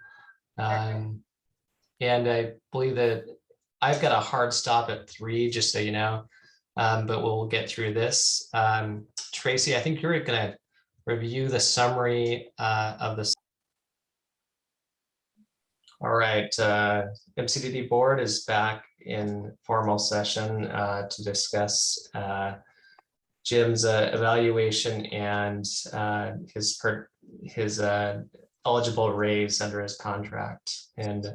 And I believe that I've got a hard stop at 3, just so you know, but we'll get through this. Tracy, I think you're going to review the summary of this. All right, MCDD board is back in formal session to discuss Jim's evaluation and his eligible raise under his contract. And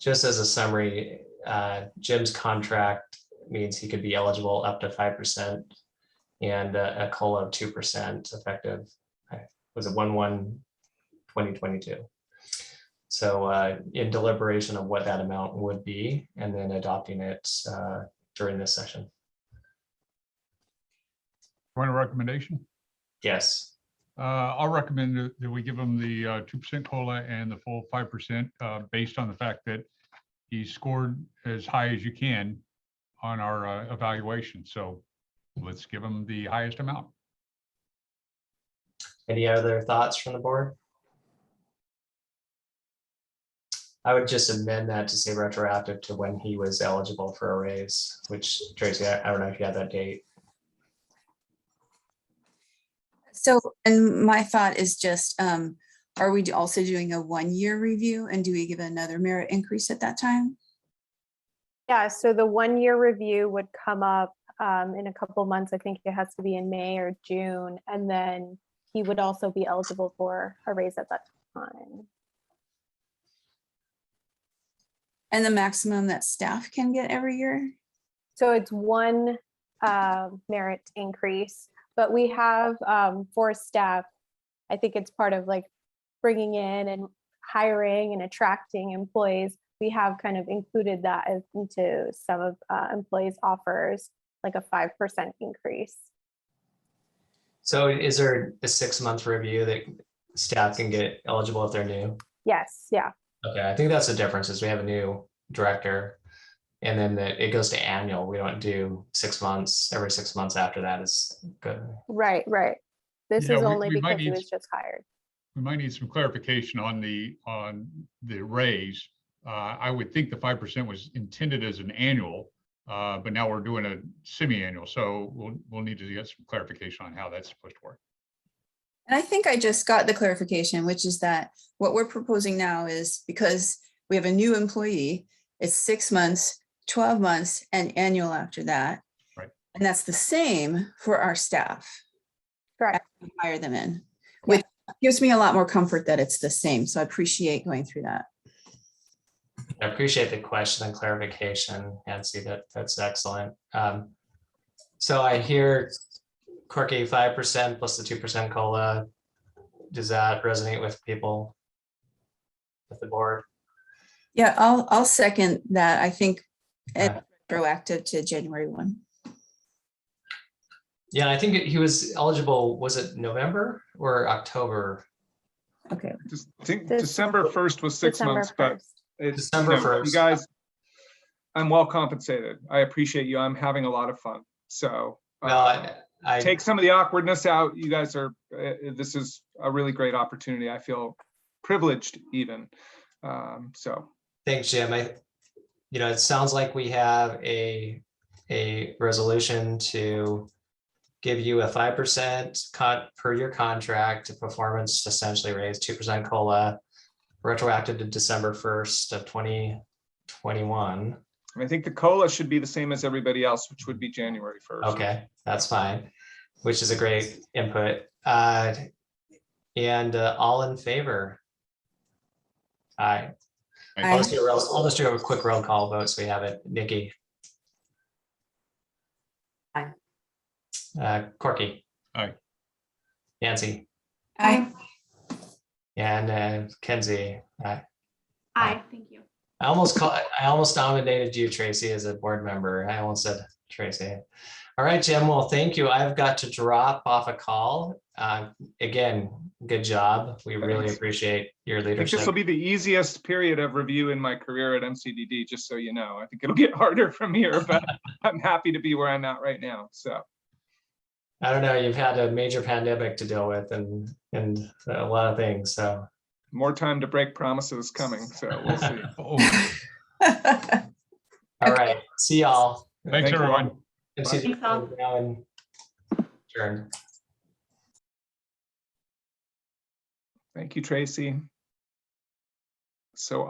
just as a summary, Jim's contract means he could be eligible up to 5% and a COLA of 2% effective, was it 1/1/2022. So in deliberation of what that amount would be, and then adopting it during this session. Want a recommendation? Yes. I'll recommend that we give them the 2% COLA and the full 5% based on the fact that he scored as high as you can on our evaluation. So let's give him the highest amount. Any other thoughts from the board? I would just amend that to say retroactive to when he was eligible for a raise, which Tracy, I don't know if you had that date. So, and my thought is just, are we also doing a 1-year review, and do we give another merit increase at that time? Yeah, so the 1-year review would come up in a couple months. I think it has to be in May or June, and then he would also be eligible for a raise at that time. And the maximum that staff can get every year? So it's 1 merit increase, but we have for staff, I think it's part of like bringing in and hiring and attracting employees. We have kind of included that into some of employees' offers, like a 5% increase. So is there a 6-month review that staff can get eligible if they're new? Yes, yeah. Okay, I think that's the difference is we have a new director and then it goes to annual. We don't do 6 months, every 6 months after that is good. Right, right. This Yeah, is we only might because he need was just hired. We might need some clarification on the raise. I would think the 5% was intended as an annual, but now we're doing a semi-annual. So we'll need to get some clarification on how that's supposed to work. And I think I just got the clarification, which is that what we're proposing now is because we have a new employee, it's 6 months, 12 months, and annual after that. Right. And that's the same for our staff. Correct. Hire them in, which gives me a lot more comfort that it's the same. So I appreciate going through that. I appreciate the question and clarification, Nancy. That's excellent. So I hear Corky 5% plus the 2% COLA. Does that resonate with people, with the board? Yeah, I'll second that. I think it's Yeah. retroactive to January 1. Yeah, I think he was eligible, was it November or October? Okay. I think December 1st was 6 December months, but 1st. it's, December you 1st. guys, I'm well compensated. I appreciate you. I'm having a lot of fun. So Well, I take some of the awkwardness out. You guys are, this is a really great opportunity. I feel privileged even. So thanks, Jim. It sounds like we have a resolution to give you a 5% cut per year contract, performance essentially raised 2% COLA, retroactive to December 1st of 2021. I think the COLA should be the same as everybody else, which would be January 1st. Okay, that's fine, which is a great input. And all in favor? Aye. I'll just do a quick roll call vote so we have it. Nikki. Aye. Corky. Aye. Nancy. Aye. And Kenzie. Aye. Aye, thank you. I almost nominated you, Tracy, as a board member. I almost said Tracy. All right, Jim. Well, thank you. I've got to drop off a call. Again, good job. We really appreciate your I think leadership. this will be the easiest period of review in my career at MCDD, just so you know. I think it'll get harder from here, but I'm happy to be where I'm at right now. So I don't know. You've had a major pandemic to deal with and a lot of things. So more time to break promises coming. So we'll see. All right. See y'all. Thanks, everyone. Thanks all. Now and adjourned. Thank you, Tracy. So